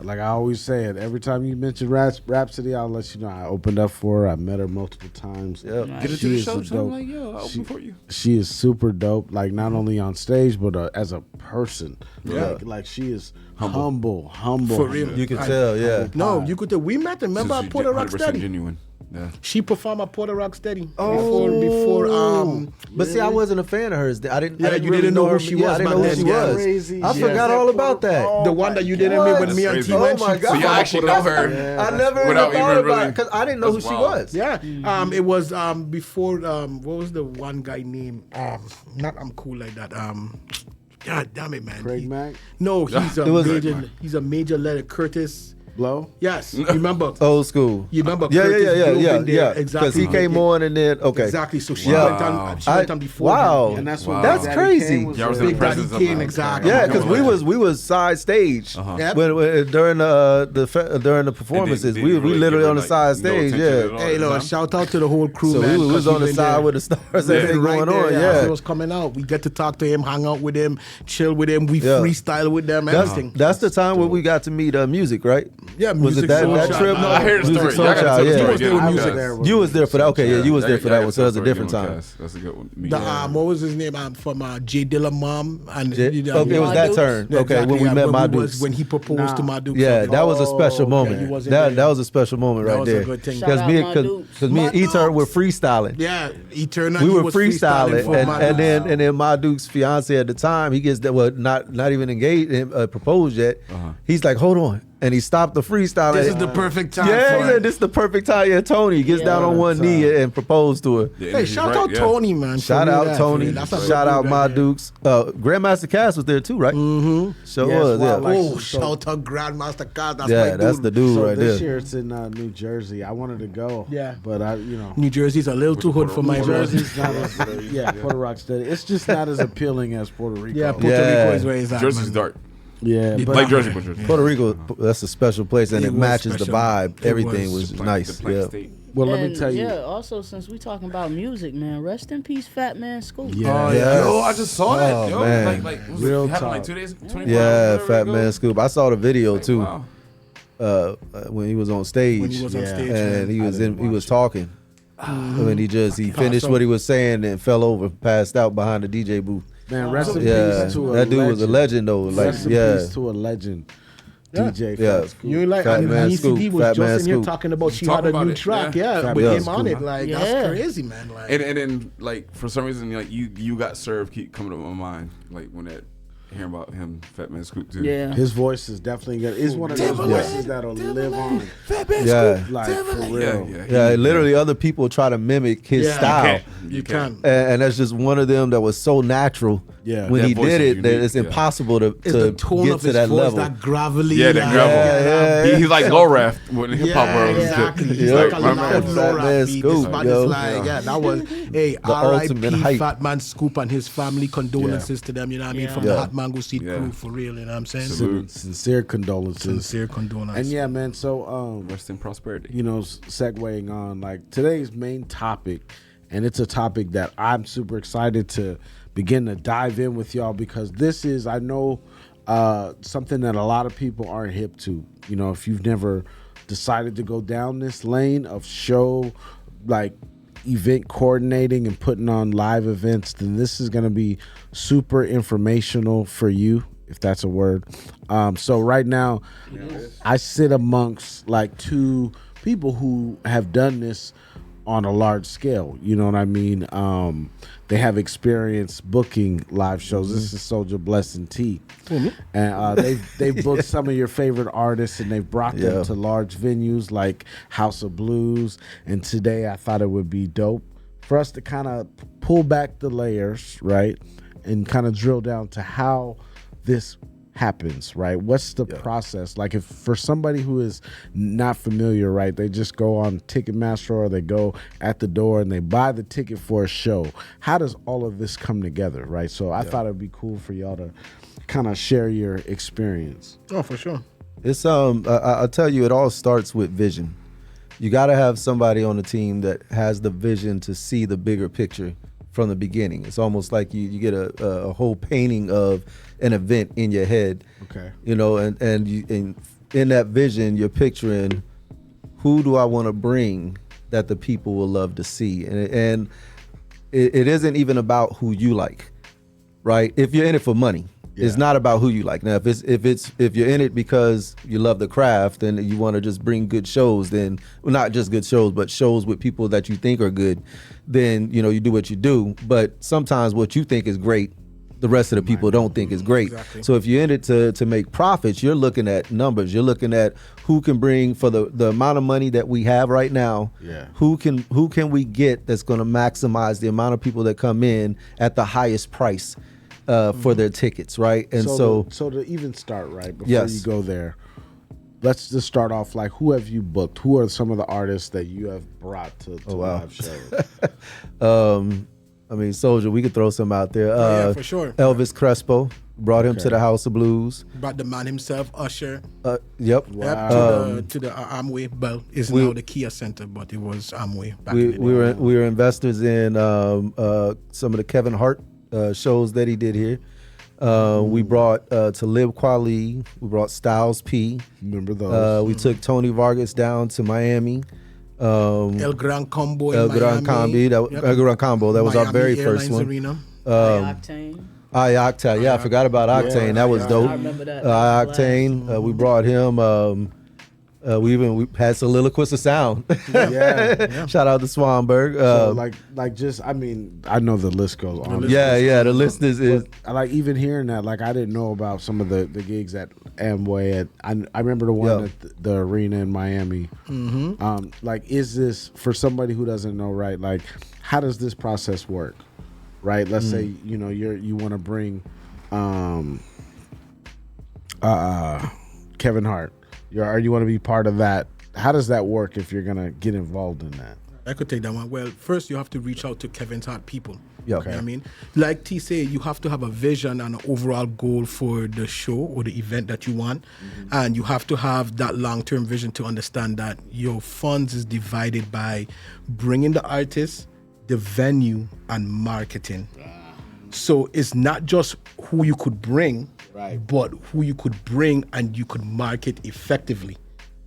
Like I always say it, every time you mention Rhapsody, I'll let you know I opened up for her. I met her multiple times. Yep. Get it She to the is show, a so I'm dope- like, yo, I'll she- open for you. She is super dope, like not only on stage but as a person. Yeah. Like she is humble. For real. You can tell, yeah. No, you could tell. We met. Remember at Porter Rock 100% Steady? genuine. Yeah. She performed at Porter Rock Steady. Oh. Before But see, I wasn't a fan of hers. I didn't. Yeah, I didn't you really didn't know her. who she yeah, was I didn't back know who then. she Yeah. was. Crazy. I Yeah. forgot all about that. the one that you didn't What? meet with me and That's T crazy. when Oh my she God. So you actually know her. I never even Without thought even about really- it because I didn't know who That's she wild. was. Yeah. It was before what was the one guy named not I'm cool like that. God damn it, man. Craig Mack, No, he's a was- major letter Curtis. Blow. Yes. You remember? Old school. You remember Yeah, Curtis yeah, drove yeah, in there. yeah. Exactly. Because he came on and then okay. Exactly. So she Yeah. went on. She went on before. Wow. him. And that's Wow. what That's Daddy crazy. Kane was Y'all was doing. in the Big Daddy presence of Kane, like, exactly. Yeah, because we was side stage Yep. when during during the performances. did We you really literally give her, on the like, side no stage. attention at Yeah. all? Hey, look, shout out to the whole crew, So man. we was 'cause on the been side there. with the stars. Yeah, Everything right going there, on. As Yeah. it was coming out, we get to talk to him, hang out with him, chill with him. We Yeah. freestyle with them, everything. That's the time where we got to meet music, right? Yeah, Was it Music that Soul that Child. trip? I heard the Music story. Soul Y'all gotta Child, tell the yeah. story was there again with on the music podcast. there. You was there for that. Okay, yeah, you was there for that one. So that was a different time. That's a good one. The, what was his name? From Jay Dilla mom and Okay, it was that turn. Yeah, Okay, exactly, when we yeah, met my was- dudes. when he proposed to my Dukes. Yeah, that was a special moment. he wasn't That there. was a special moment That right was a there. good thing. Shout Because out me, my because Dukes. me and E-Turn were freestyling. Yeah, Eternal. We he were was freestyling, for my and Dukes. then my Duke's fiance at the time, he gets that, well, not even engaged, proposed yet. He's like, hold on, and he stopped the freestyle. This is the perfect time. Yeah, for he said, it. this is the perfect time. Yeah, Tony gets Yeah. down on one knee and proposed to her. The Hey, energy's shout right, out yeah. Tony, man. Shout for real, out that, Tony. man. That's a good Shout out dude my right there. Dukes. Grandmaster Cass was there too, right? Mm-hmm. Sure Yes, was. Yeah. Wild Oh, so- shout out Grandmaster Card. That's Yeah, my that's dude. the dude So right this there. year it's in New Jersey. I wanted to go. Yeah. But New Jersey's a little too hood for my New blood. Jersey's not as Puerto Rock Steady. It's just not as appealing as Puerto Rico. Yeah, Puerto Yeah. Rico is where he's at. Jersey's man. dark. Yeah, but Like Jersey, but Jersey. Puerto Rico, that's a special place, and It it was matches special. the vibe. It Everything was. was nice. The Plank Yeah. State. well, let me And, tell you. Yeah, also since we talking about music, man, rest in peace, Fat Man Scoop. Yeah. Yes. Yo, I just saw that. Oh, Yo, man. like was Real it happened like talk. 2 days, 24 Yeah, hours, Fat whatever Man ago? Scoop. I saw the video Like, too. wow. When he was on stage. When he was on Yeah. stage, and man. he was didn't he was watch it. talking. When he finished out. what he was saying and fell over, passed out behind the DJ booth. Man, rest in Yeah, peace to a that dude was a legend legend. though. Like, Rest in yeah, peace to a legend. Yeah. DJ Yeah. Fat Scoop. You ain't like, Fat and Man ECD Scoop, was Fat Man just in here Scoop. talking about she Talk had a about new it, track, yeah. yeah, Fat with Man him on Scoop. it. Like, Yeah. that's crazy, man. Like, And then like for some reason like you got served keep coming to my mind like when that hearing about him Fat Man Scoop too. Yeah. His voice is definitely good. It's one of those voices that'll live on. yeah, Like, for real. yeah. Literally, other people try to mimic his Yeah. style. you can. And that's just one of them that was so natural Yeah. when That he voice did is it that unique, it's yeah. impossible to It's the tone get of to his that voice, level. that gravelly. Yeah, that like, gravel. Yeah. He's like low rap when the hip hop Yeah, world is exactly. good. He's Yeah. like a my loud man. Fat low Man rap beat. This Scoop, man yo. is like, yeah, that was, hey, ultimate R.I.P. hype. Fat Man Scoop and his family, condolences to them, you know what I mean, Yeah. from Yeah. the Hot Mango Seed Yeah. crew, for real, you know what I'm saying? Salute. Sincere condolences. Sincere condolences. And yeah, man. So, Rest in prosperity. you know, segueing on like today's main topic, and it's a topic that I'm super excited to begin to dive in with y'all because this is, I know, something that a lot of people aren't hip to. You know, if you've never decided to go down this lane of show, like event coordinating and putting on live events, then this is going to be super informational for you, if that's a word. So right now, I sit amongst like two people who have done this on a large scale. You know what I mean? They have experience booking live shows. This is Soldier Bless and T. And they've booked some of your favorite artists and they've brought them Yeah. to large venues like House of Blues. And today I thought it would be dope for us to kind of pull back the layers, right? And kind of drill down to how this happens, right? What's the process? Like if for somebody who is not familiar, right, they just go on Ticketmaster or they go at the door and they buy the ticket for a show. How does all of this come together, right? So I thought it'd be cool for y'all to kind of share your experience. Oh, for sure. It's I'll tell you, it all starts with vision. You got to have somebody on the team that has the vision to see the bigger picture from the beginning. It's almost like you get a whole painting of an event in your head. Okay. You know, and in that vision, you're picturing who do I want to bring that the people will love to see, and it isn't even about who you like, right? If you're in it for money. It's not about who you like. Now, if you're in it because you love the craft and you want to just bring good shows, then not just good shows, but shows with people that you think are good, then you do what you do. But sometimes what you think is great, the rest of the people don't think is great. Exactly. So if you're in it to make profits, you're looking at numbers. You're looking at who can bring for the amount of money that we have right now. Yeah. Who can we get that's going to maximize the amount of people that come in at the highest price for their tickets, right? And so to even start, right, before Yes. you go there, let's just start off like who have you booked? Who are some of the artists that you have brought to wow. live shows? I mean, Soldier, we could throw some out there. Yeah, for sure. Elvis Crespo, brought him to the House of Blues. But the man himself, Usher, Yep. yep, Wow. to the Amway Bell is now the Kia Center, but it was Amway back We in the we day. were investors in some of the Kevin Hart shows that he did here. We brought Talib Kweli. We brought Styles P. Remember those? We took Tony Vargas down to Miami. El Gran Combo in El Gran Miami. Combo. El Gran Combo. That was our Miami very Airlines first one. Arena. Octane. Octane. Yeah, I forgot about Octane. That was dope. I remember that. Octane. We brought him. We had Soliloquist of Sound. Yeah. Shout out to Swanberg. So like just I mean I know the list goes on. The list is I like even hearing that, like I didn't know about some of the gigs at Amway. I remember the one at the arena in Miami. Like, is this for somebody who doesn't know, right? Like, how does this process work, right? Let's say you want to bring Kevin Hart, or you want to be part of that. How does that work if you're gonna get involved in that? I could take that one. Well, first you have to reach out to Kevin's Hart people. Yeah. You know what I mean? Like T say, you have to have a vision and an overall goal for the show or the event that you want. And you have to have that long-term vision to understand that your funds is divided by bringing the artist, the venue, and marketing. So it's not just who you could bring, but who you could bring and you could market effectively.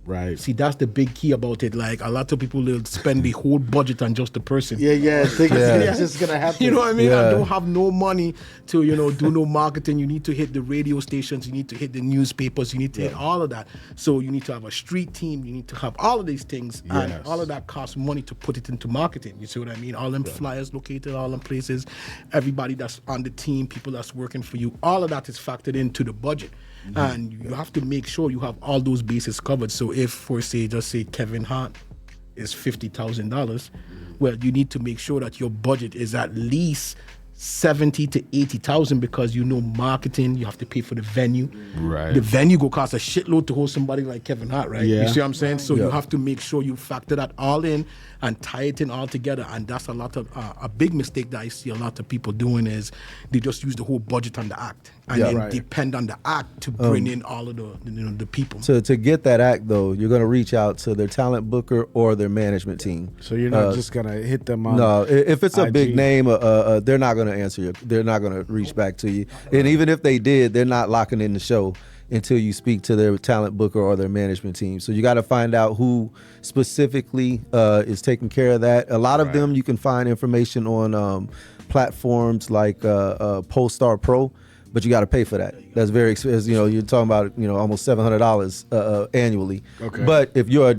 Right. See, that's the big key about it. Like, a lot of people will spend the whole budget on just the person. It's just gonna happen. You know what I mean? Yeah. I don't have no money to, do no marketing. You need to hit the radio stations. You need to hit the newspapers. You need to hit all of that. So you need to have a street team. You need to have all of these things. Yes. And all of that costs money to put it into marketing. You see what I mean? All them flyers located, all them places, everybody that's on the team, people that's working for you, all of that is factored into the budget. And you have to make sure you have all those bases covered. So if, for just say Kevin Hart is $50,000, well, you need to make sure that your budget is at least 70 to 80,000 because marketing, you have to pay for the venue. Right. The venue go cost a shitload to host somebody like Kevin Hart, right? Yeah. You see what I'm saying? So you have to make sure you factor that all in and tie it in all together. And that's a big mistake that I see a lot of people doing is they just use the whole budget on the act and then depend on the act to bring in all of the people. to get that act though. You're gonna reach out to their talent booker or their management team. So you're not just gonna hit them on. No, if it's a IG. big name, they're not going to answer you. They're not going to reach back to you. And even if they did, they're not locking in the show until you speak to their talent booker or their management team. So you got to find out who specifically is taking care of that. A lot of them you can find information on platforms like Polestar Pro. But you got to pay for that. That's very expensive. You're talking about almost $700 annually. Okay. But if you're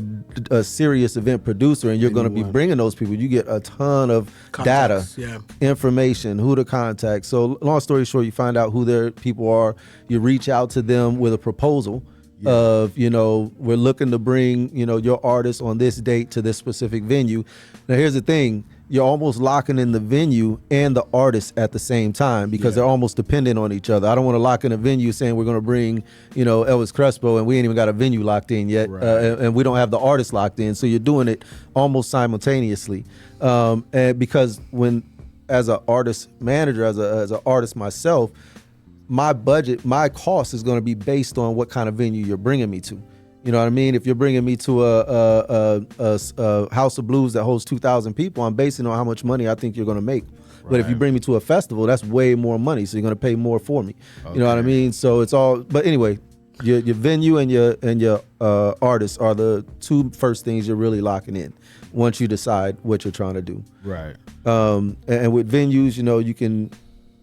a serious event producer and you're going to be bringing those people, you get a ton of Contacts, information, who to contact. So long story short, you find out who their people are. You reach out to them with a proposal of we're looking to bring your artist on this date to this specific venue. Now here's the thing. You're almost locking in the venue and the artist at the same time because they're almost dependent on each other. I don't want to lock in a venue saying we're going to bring, Elvis Crespo and we ain't even got a venue locked in yet, and we don't have the artist locked in. So you're doing it almost simultaneously, and because as an artist manager, as an artist myself, my budget, my cost is going to be based on what kind of venue you're bringing me to. You know what I mean? If you're bringing me to a House of Blues that holds 2,000 people, I'm basing on how much money I think you're going to make. Right. But if you bring me to a festival, that's way more money, so you're going to pay more for me. Okay. You know what I mean? So it's all. But anyway, your venue and your artists are the two first things you're really locking in once you decide what you're trying to do. Right. And with venues, you can.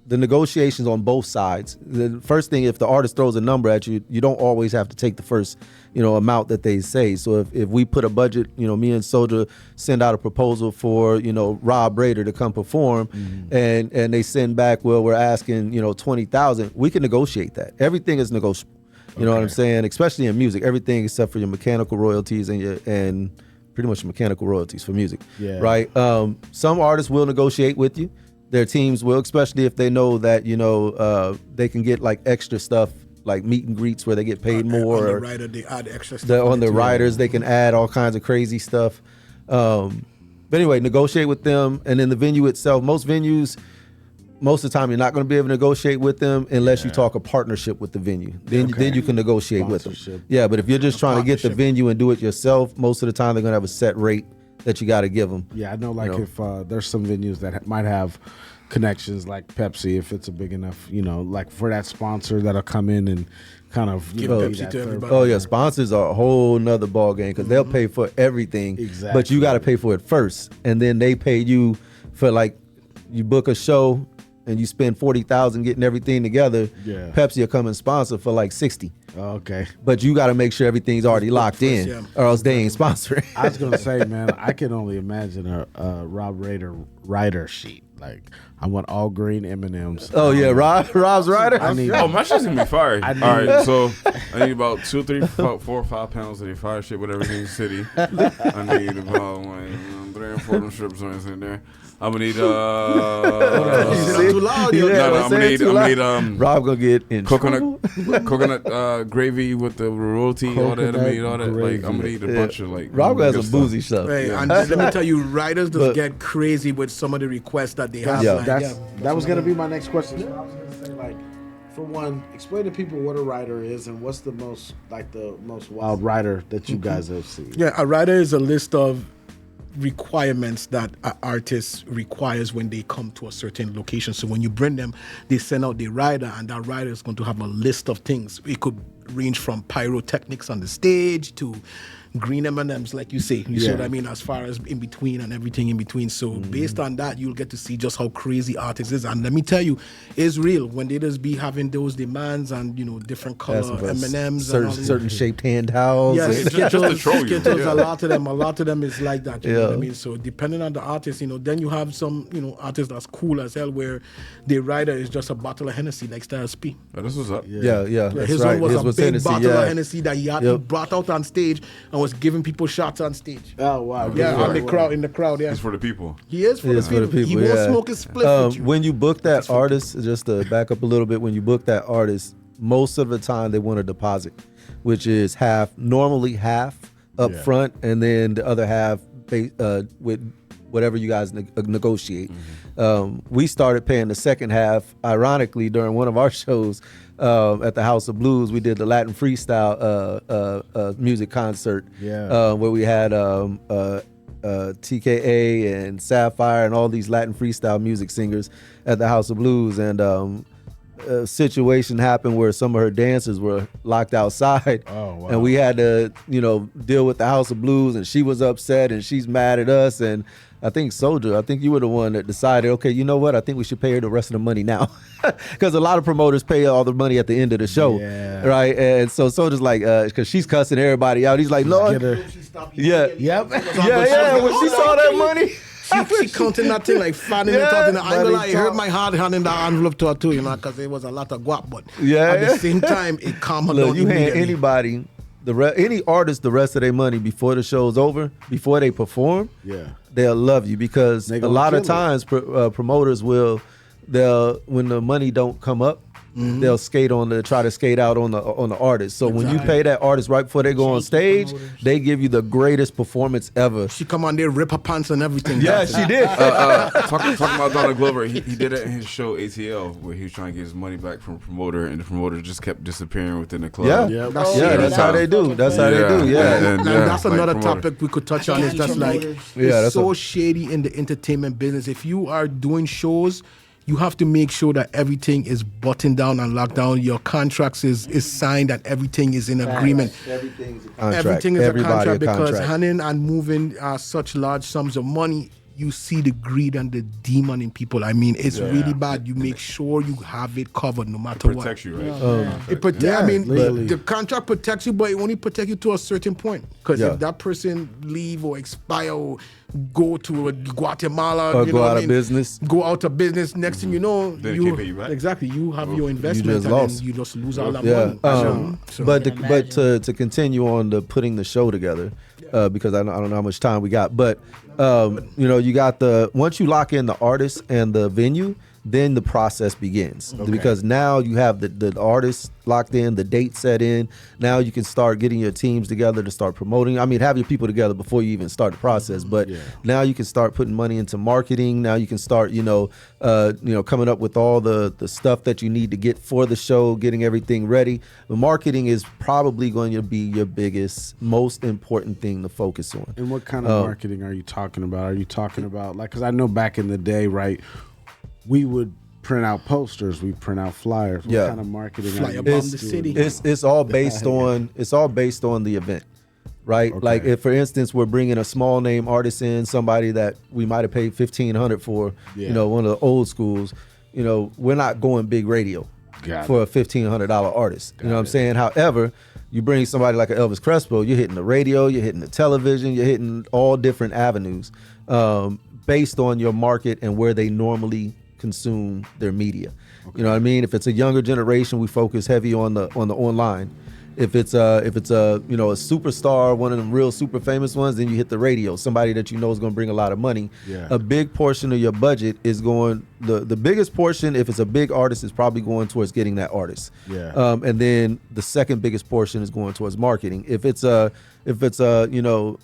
The negotiations on both sides. The first thing, if the artist throws a number at you, you don't always have to take the first, amount that they say. So if we put a budget, me and Soulja send out a proposal for, Rob Rader to come perform, and they send back, well, we're asking, 20,000. We can negotiate that. Everything is negotiable. You know what I'm saying? Especially in music, everything except for your mechanical royalties and pretty much your mechanical royalties for music. Yeah. Right. Some artists will negotiate with you. Their teams will, especially if they know that they can get like extra stuff, like meet and greets where they get paid more. On the rider, they add extra stuff. On the riders, they can add all kinds of crazy stuff. But anyway, negotiate with them, and then the venue itself. Most venues, most of the time, you're not going to be able to negotiate with them unless you talk a partnership with the venue. Then you can negotiate with them. Yeah, but if you're just trying to get the venue and do it yourself, most of the time they're going to have a set rate that you got to give them. Yeah, I know. Like if there's some venues that might have connections like Pepsi, if it's a big enough, like for that sponsor that'll come in and kind of Give be Pepsi that to third- everybody. Oh yeah, sponsors are a whole nother ball game because they'll pay for everything, Exactly. but you got to pay for it first, and then they pay you for like you book a show and you spend 40,000 getting everything together. Yeah. Pepsi will come and sponsor for like 60, Okay. but you got to make sure everything's already locked in, yeah. or else they ain't sponsoring. I was gonna say, man, I can only imagine a Rob Raider writer sheet. Like, I want all green M&Ms. Oh yeah, Rob's rider. I need. Oh, my shit's gonna be fire. I All need- right, so I need about 2, 3, 4, 4 or 5 pounds of the fire shit, whatever in the city. I need about 3 or 4 of them strips joints in there. I'm gonna need You said too loud. Yeah, yo. no, I I'm said gonna need too loud. Rob gonna get in trouble. coconut gravy with the roti, all that. I'm gonna need all that. Like, I'm gonna need a bunch of like. Rob has good some stuff. boozy stuff. Hey, and let me tell you, writers just But- get crazy with some of the requests that they have. Yeah. like, That was gonna be my next question. I was gonna say, like, for one, explain to people what a writer is and what's the most wild writer that you guys have seen. Yeah, a writer is a list of requirements that an artist requires when they come to a certain location. So when you bring them, they send out the writer, and that writer is going to have a list of things. It could range from pyrotechnics on the stage to green M&Ms, like you say. You see Yeah. what I mean? As far as in between and everything in between. So based on that, you'll get to see just how crazy artists is. And let me tell you, it's real when they just be having those demands and different color M&Ms certain, and all certain shaped hand towels. yeah, Just to Skittles, troll you, Skittles, yeah. a lot of them is like that. You know what I Yeah. mean? So depending on the artist, then you have some, artists that's cool as hell where the writer is just a bottle of Hennessy like Styles P. Oh, this was up. yeah. Yeah, That's his right. one was His a was big Hennessy, bottle yeah. of Hennessy that he Yep. brought out on stage and was giving people shots on stage. Oh wow! Yeah, Right. in the crowd, yeah. It's for the people. He is for, It the, is people. for the people. He won't yeah. smoke his split with you. When you book that artist, just to back up a little bit, when you book that artist, most of the time they want a deposit, which is normally half up Yeah. front, and then the other half with whatever you guys negotiate. We started paying the second half, ironically, during one of our shows at the House of Blues. We did the Latin freestyle music concert, where we had TKA and Sapphire and all these Latin freestyle music singers at the House of Blues, and a situation happened where some of her dancers were locked outside. Oh, wow. And we had to deal with the House of Blues, and she was upset and she's mad at us. And I think Soldier, I think you were the one that decided, okay, you know what, I think we should pay her the rest of the money now, because a lot of promoters pay all the money at the end of the show. Yeah. Right. And so Soldier's like, because she's cussing everybody out, he's like, Lord, Get her- yeah, Yep. yeah, when she saw that money. She counting that thing like fanning Yeah, and talking. I ain't gonna lie, money it hurt talk. my heart handing that envelope to her too, because it was a lot of guap. But Yeah, at yeah. the same time, it calmed her Look, down you hand immediately. anybody, any artist, the rest of their money before the show's over, before they perform, Yeah. they'll love you, because They a gonna lot of kill it. times promoters they'll when the money don't come up, they'll try to skate out on the artist. So when you Exactly. pay that artist right before they go on stage, they give you the greatest performance ever. She come on there, rip her pants and everything. Yeah, she did. Talking about Donald Glover, he did it in his show ATL, where he was trying to get his money back from a promoter, and the promoter just kept disappearing within the club. Yeah, That's yeah, shady. that's how they do. That's how they do. Yeah. And, And that's like another promoter. topic we could touch on. Is just like Promoters. Yeah, it's that's so a- shady in the entertainment business. If you are doing shows, you have to make sure that everything is buttoned down and locked down. Your contracts is signed, and everything is in agreement. Everything's a contract. Everything is Everybody a contract because contract. handing and moving such large sums of money, you see the greed and the demon in people. I mean, it's really bad. You make sure you have it covered no matter what. Protects you, right? It I mean, legally. the contract protects you, but it only protects you to a certain point. Because Yeah. if that person leave or expire or go to Guatemala, Or you go know what out I of mean? business. Go out of business. Next thing you know, Then they can't pay you back. exactly you have your investment just and lost. then you just lose all that Yeah, money. So- but can but to continue on the putting the show together, because I don't know how much time we got, but you got once you lock in the artist and the venue, then the process begins, because now you have the artist locked in, the date set in. Now you can start getting your teams together to start promoting. I mean, have your people together before you even start the process. But now you can start putting money into marketing. Now you can start, coming up with all the stuff that you need to get for the show, getting everything ready. The marketing is probably going to be your biggest, most important thing to focus on. And what kind of marketing are you talking about? Are you talking about because I know back in the day, right? we would print out posters, we print out flyers. What Yeah. kind of marketing? Fly are you above doing? the city. It's all based on the event, right? Okay. Like if, for instance, we're bringing a small name artist in, somebody that we might have paid $1,500 for, Yeah. you know, one of the old schools. You know, we're not going big radio Got for a $1,500 artist. You know what I'm saying? However, you bring somebody like a Elvis Crespo, you're hitting the radio, you're hitting the television, you're hitting all different avenues based on your market and where they normally consume their media. You know what I mean? If it's a younger generation, we focus heavy on the online. If it's a you know, a superstar, one of them real super famous ones, then you hit the radio. Somebody that you know is going to bring a lot of money. Yeah. A big portion of your budget is going, the biggest portion, if it's a big artist, is probably going towards getting that artist. Yeah. And then the second biggest portion is going towards marketing. If it's a you know,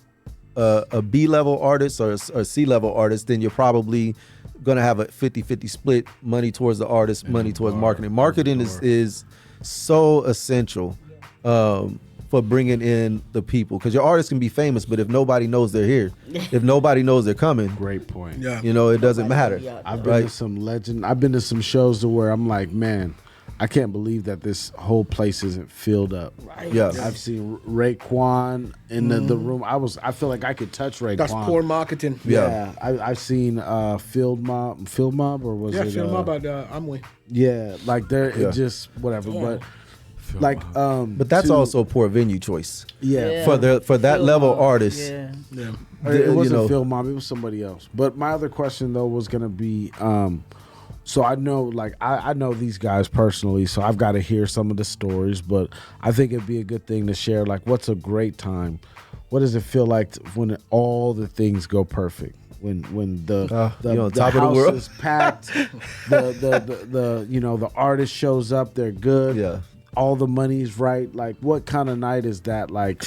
a B-level artist or a C-level artist, then you're probably going to have a 50-50 split, money towards the artist, money towards marketing. Marketing is so essential for bringing in the people, because your artist can be famous, but if nobody knows they're here, if nobody knows they're coming, Great point. Yeah. you know, it doesn't matter. I've been Right. to some legend. I've been to some shows to where I'm like, man, I can't believe that this whole place isn't filled up. Right. Yeah. I've seen Raekwon in the room. I feel like I could touch Raekwon. That's poor marketing. Yeah. I've seen Field Mob, or was Yeah, it? film about Amway. Yeah, like there, Yeah. it just whatever. Yeah. But like, But that's to- also a poor venue choice yeah. for that Phil level Mob, artist. Yeah. It you wasn't know. Phil Mob, it was somebody else. But my other question though was gonna be, so I know, like I know these guys personally, so I've got to hear some of the stories. But I think it'd be a good thing to share. Like, what's a great time? What does it feel like when all the things go perfect? When the you're on the top of the house world. is packed, the you know, the artist shows up, they're good. Yeah. All the money's right. Like, what kind of night is that? Like,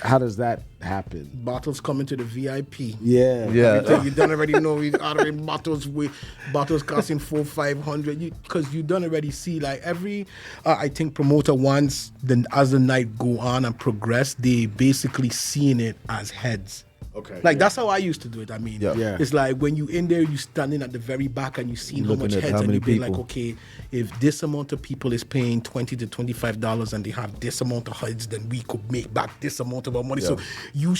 how does that happen? Bottles coming to the VIP. Yeah. Yeah. You done already know we already bottles costing $400-500. Because you done already see, like, every I think promoter wants, as the night go on and progress, they basically seeing it as heads. Okay. Like, that's how I used to do it. I mean, Yeah. Yeah. it's like when you in there, you standing at the very back and you see how Looking much at heads, how and many you be like, people. okay, if this amount of people is paying $20 to $25 and they have this amount of heads, then we could make back this amount of our money. So you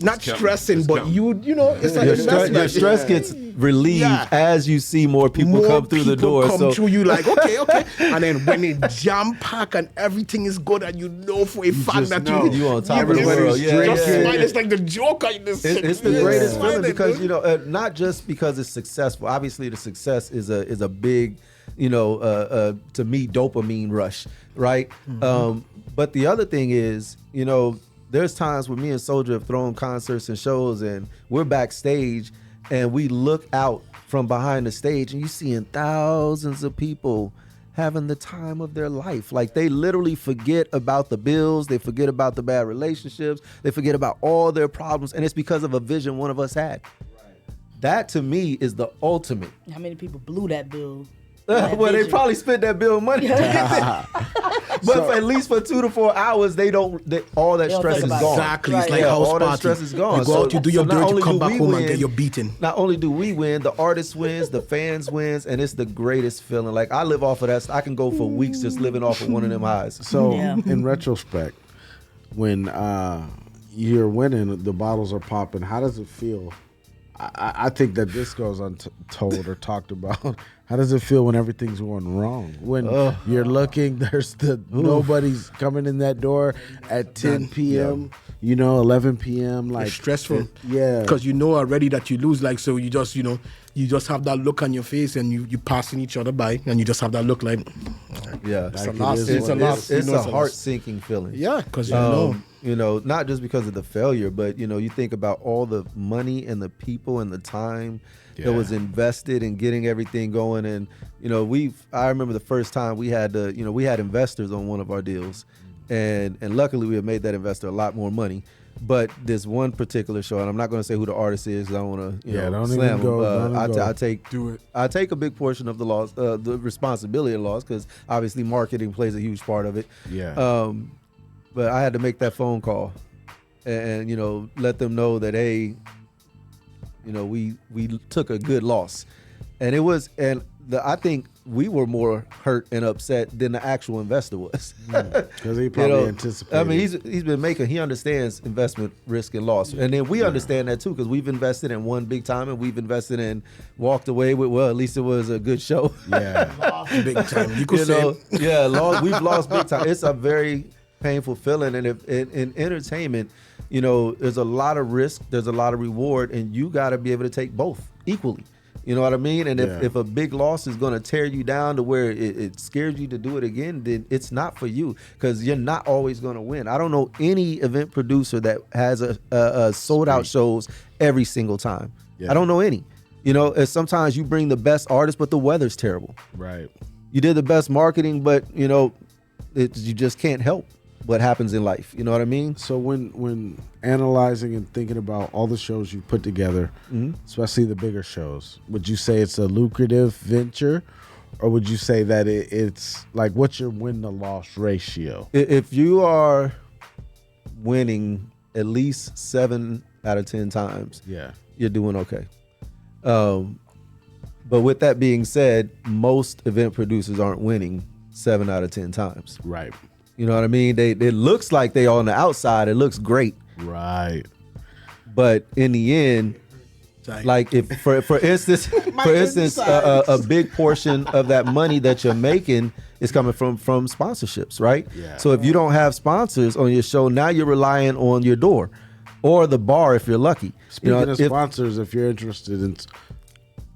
not count. stressing, Just but count. you know, it's like Your investment. stress gets relieved Yeah. as you see more people More come through the people door. come So through, you like, okay. And then when it jam pack and everything is good, and you know for a fact just that know. You on top of the just- world. Yeah, just yeah. smile. It's like the Joker in this. It's the Yeah. greatest Smiling, feeling because dude. you know, not just because it's successful. Obviously, the success is a big, you know, to me, dopamine rush, right? But the other thing is, you know, there's times when me and Soldier have thrown concerts and shows, and we're backstage, and we look out from behind the stage, and you seeing thousands of people having the time of their life. Like, they literally forget about the bills, they forget about the bad relationships, they forget about all their problems, and it's because of a vision one of us had. That to me is the ultimate. How many people blew that bill? Well, they probably spent that bill money, but for at least for 2 to 4 hours, all that They don't stress think is about it. gone. Exactly. It's Right. like Yeah, house all that party. stress is gone. You go out, you do your not dirt, only you come do back we home and win, get your beating. Not only do we win, the artist wins, the fans wins, and it's the greatest feeling. Like, I live off of that. I can go for weeks just living off of one of them highs. So Yeah. in retrospect, when you're winning, the bottles are popping. How does it feel? I think that this goes untold or talked about. How does it feel when everything's going wrong? When you're looking, there's nobody's coming in that door at 10 p.m. You know, 11 p.m. Like, It's stressful. Yeah. Because you know already that you lose. Like, so you just, you just have that look on your face, and you passing each other by, and you just have that look like, Yeah, it's a Like, loss. it is It's a what it loss. It's You know a loss. heart-sinking feeling. Yeah, because you know. You know, not just because of the failure, but you know, you think about all the money and the people and the time that was invested in getting everything going. And you know, I remember the first time we had investors on one of our deals, and luckily we had made that investor a lot more money. But this one particular show, and I'm not going to say who the artist is, 'cause I don't want to don't slam even him. go. Don't even go. I take Do it. I take a big portion of the loss, the responsibility of the loss, because obviously marketing plays a huge part of it. Yeah. But I had to make that phone call and you know, let them know that, hey, you know, we took a good loss. And I think we were more hurt and upset than the actual investor was. Because he probably anticipated. I mean, he's been he understands investment risk and loss, and then we understand that too because we've invested in one big time and we've invested in walked away with at least it was a good show. Yeah. Big time. You could say. We've lost big time. It's a very painful feeling, and if in entertainment, there's a lot of risk, there's a lot of reward, and you got to be able to take both equally. You know what I mean? And if a big loss is going to tear you down to where it scares you to do it again, then it's not for you because you're not always going to win. I don't know any event producer that has a sold out shows every single time. Yeah. I don't know any. Sometimes you bring the best artists, but the weather's terrible. Right. You did the best marketing, but you just can't help what happens in life. You know what I mean? So when analyzing and thinking about all the shows you put together, especially the bigger shows, would you say it's a lucrative venture, or would you say that it's like what's your win to loss ratio? If you are winning at least 7 out of 10 times, you're doing okay. But with that being said, most event producers aren't winning 7 out of 10 times. Right. You know what I mean? It looks like they on the outside. It looks great. Right. But in the end, like if for instance, a big portion of that money that you're making is coming from sponsorships, right? Yeah. So if you don't have sponsors on your show, now you're relying on your door or the bar if you're lucky. Speaking of sponsors, if you're interested in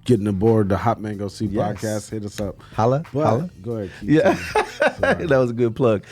getting aboard the Hot Mango C podcast, hit us up. Holla. Go ahead. That was a good plug.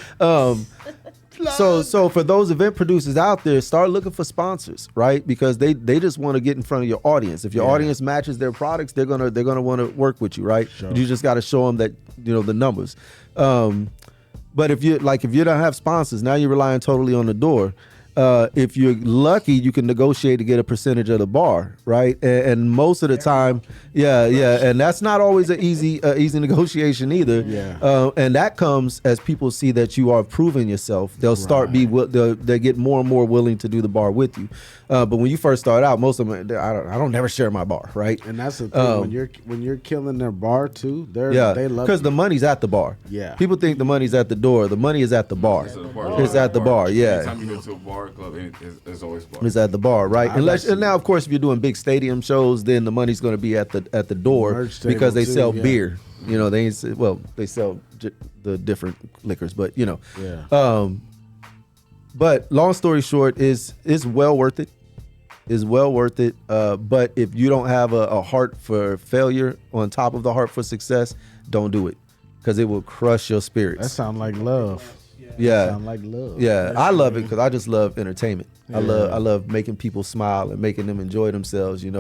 So for those event producers out there, start looking for sponsors, right? Because they just want to get in front of your audience. If your audience matches their products, they're gonna want to work with you, right? Sure. You just got to show them that the numbers. But if you don't have sponsors, now you're relying totally on the door. If you're lucky, you can negotiate to get a percentage of the bar, right? And most of the time, and that's not always an easy negotiation either. Yeah. And that comes as people see that you are proving yourself. They'll start they get more and more willing to do the bar with you. But when you first start out, most of them, I don't never share my bar, right? And that's the thing when you're killing their bar too, they love because the money's at the bar. Yeah. People think the money's at the door. The money is at the bar. It's at the bar. Yeah. Anytime you go to a bar club, it's always bar. It's at the bar, right? And now, of course, if you're doing big stadium shows, then the money's going to be at the door because they sell beer. They sell the different liquors, but but long story short, is well worth it. Is well worth it. But if you don't have a heart for failure on top of the heart for success, don't do it because it will crush your spirits. That sounds like love. Yeah, sound like love. Yeah, I love it because I just love entertainment. I love making people smile and making them enjoy themselves. As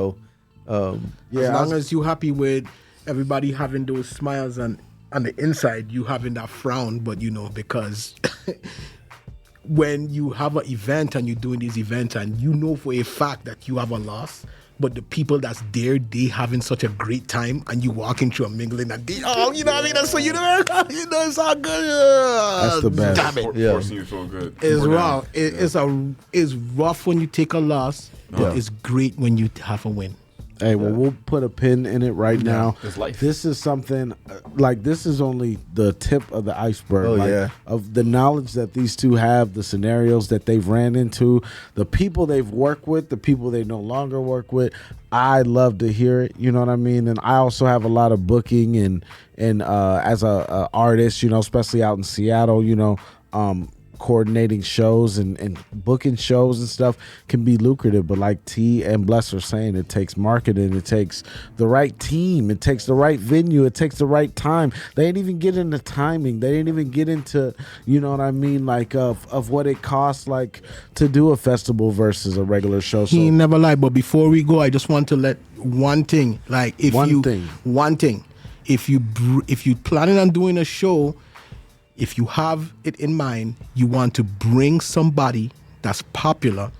long as you're happy with everybody having those smiles and on the inside, you having that frown, but because when you have an event and you're doing these events and for a fact that you have a loss, but the people that's there, they having such a great time, and you walking through a mingling, and they, that's so it's all good. That's the best. Damn it. Forcing you to feel good. It's rough. It's rough when you take a loss, but it's great when you have a win. Hey, well, we'll put a pin in it right now. It's life. This is something this is only the tip of the iceberg. Of the knowledge that these two have, the scenarios that they've ran into, the people they've worked with, the people they no longer work with. I love to hear it. You know what I mean? And I also have a lot of booking and as a artist, especially out in Seattle, coordinating shows and booking shows and stuff can be lucrative, but like T and Bless are saying, it takes marketing, it takes the right team, it takes the right venue, it takes the right time. They ain't even get into timing, they didn't even get into of what it costs to do a festival versus a regular show. He never lied. But before we go, I just want to let one thing, if you planning on doing a show, if you have it in mind, you want to bring somebody that's popular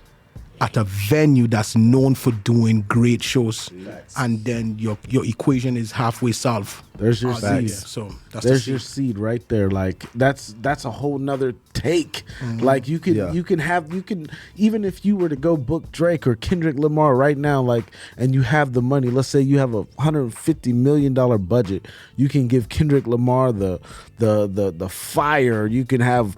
at a venue that's known for doing great shows, and then your equation is halfway solved. There's your Yeah, seed. so that's There's the your seed. seed right there. Like that's a whole nother take. Like you can Yeah. you can even if you were to go book Drake or Kendrick Lamar right now, like, and you have the money. Let's say you have a $150 million budget. You can give Kendrick Lamar the fire. You can have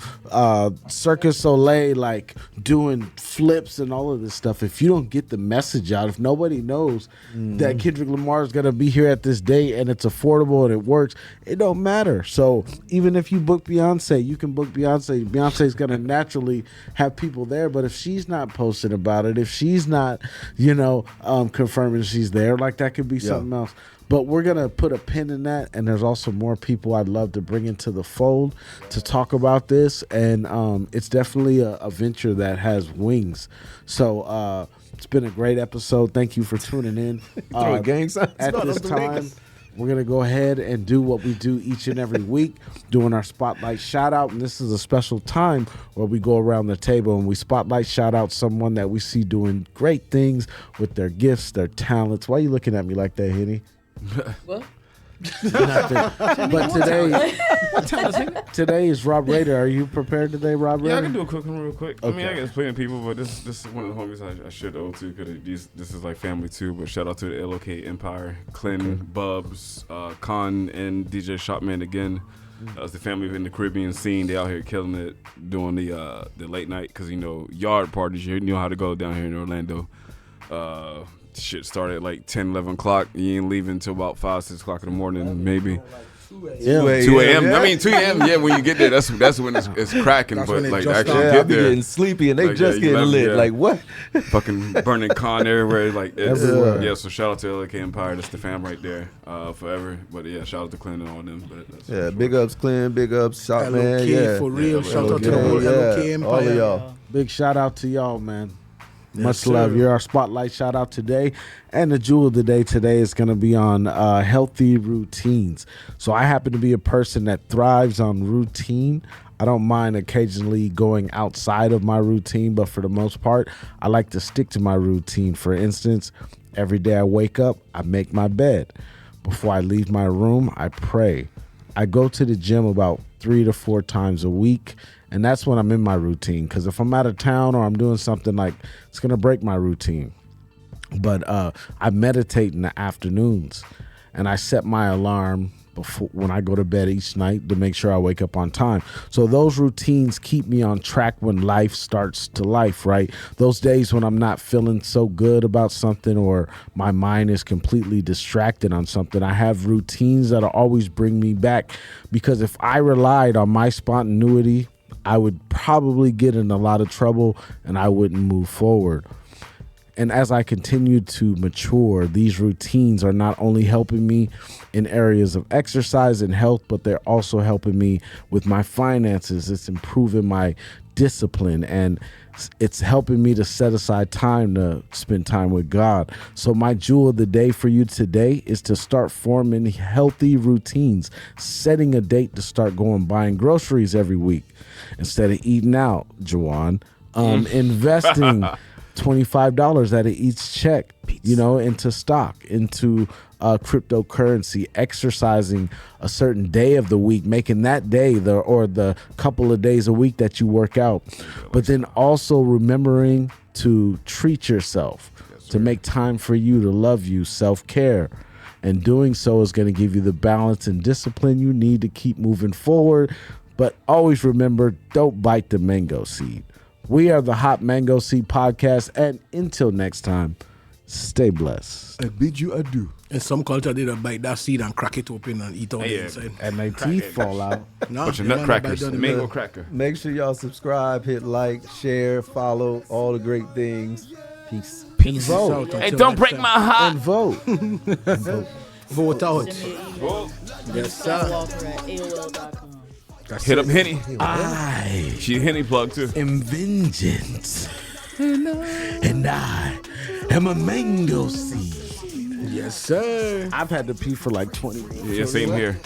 Circus Soleil like doing flips and all of this stuff. If you don't get the message out, if nobody knows that Kendrick Lamar is gonna be here at this date and it's affordable and it works, it don't matter. So even if you book Beyonce, you can book Beyonce. Beyonce's gonna naturally have people there, but if she's not posting about it, if she's not, confirming she's there, like that could be something else. But we're going to put a pin in that, and there's also more people I'd love to bring into the fold to talk about this, and it's definitely a venture that has wings. So it's been a great episode. Thank you for tuning in. Throw a gang sign. At this time, we're going to go ahead and do what we do each and every week, doing our Spotlight Shout-Out, and this is a special time where we go around the table and we Spotlight Shout-Out someone that we see doing great things with their gifts, their talents. Why are you looking at me like that, Henny? What? But today is Rob Rader. Are you prepared today, Rob Rader? Yeah, I can do a quick one real quick. Okay. I mean, I guess plenty of people, but this is one of the homies I should owe to because this is like family too. But shout out to the LOK Empire, Clinton, Bubs, Con, and DJ Shopman again. That's the family in the Caribbean scene. They out here killing it, doing the late night because yard parties. You know how to go down here in Orlando. Shit started at like 10, 11 o'clock. You ain't leaving until about 5, 6 o'clock in the morning, maybe. Yeah. 2 a.m. I mean, 2 a.m. Yeah, when you get there, that's when it's cracking. That's But when it like just actually started. I get be there, getting sleepy and they Like, just yeah, you getting left, lit. yeah. Like what? fucking burning con everywhere. Like it's, Everywhere. yeah. So shout out to LK Empire. That's the fam right there, forever. But yeah, shout out to Clinton and all them. But that's Yeah, big ups, Clem. Big ups, Shot Man. LOK Yeah, for real. Yeah, Shout out to the LOK, whole yeah. LOK Empire. All of y'all. Big shout out to y'all, man. Yes, Much sir. love. You're our Spotlight shout out today. And the jewel of the day today is going to be on healthy routines. So I happen to be a person that thrives on routine. I don't mind occasionally going outside of my routine, but for the most part, I like to stick to my routine. For instance, every day I wake up, I make my bed. Before I leave my room, I pray. I go to the gym about 3 to 4 times a week. And that's when I'm in my routine. Because if I'm out of town or I'm doing something like, it's going to break my routine. But I meditate in the afternoons. And I set my alarm before when I go to bed each night to make sure I wake up on time. So those routines keep me on track when life starts to life, right? Those days when I'm not feeling so good about something or my mind is completely distracted on something, I have routines that'll always bring me back. Because if I relied on my spontaneity, I would probably get in a lot of trouble and I wouldn't move forward. And as I continue to mature, these routines are not only helping me in areas of exercise and health, but they're also helping me with my finances. It's improving my discipline and it's helping me to set aside time to spend time with God. So my jewel of the day for you today is to start forming healthy routines, setting a date to start going buying groceries every week instead of eating out, Juwan. Investing $25 out of each check, into stock, into cryptocurrency, exercising a certain day of the week, making that day or the couple of days a week that you work out. But then also remembering to treat yourself, to make time for you, to love you, self-care. And doing so is going to give you the balance and discipline you need to keep moving forward. But always remember, don't bite the mango seed. We are the Hot Mango Seed Podcast, and until next time, stay blessed. I bid you adieu. In some culture, they don't bite that seed and crack it open and eat all the Yeah. inside. And my teeth fall out. No, Bunch of they don't bite nutcrackers, down the mango middle. cracker. Make sure y'all subscribe, hit like, share, follow, all the great things. Peace. Peace vote. out. Hey, Until don't next break time. my heart. And vote. Vote out. Send me an email. Yes, sir. Walker at AOL.com. That's Hit it. up Henny. I She Henny plug too. am vengeance. And I am a mango seed. Yes, sir. I've had to pee for like 20 minutes. Yeah, same here.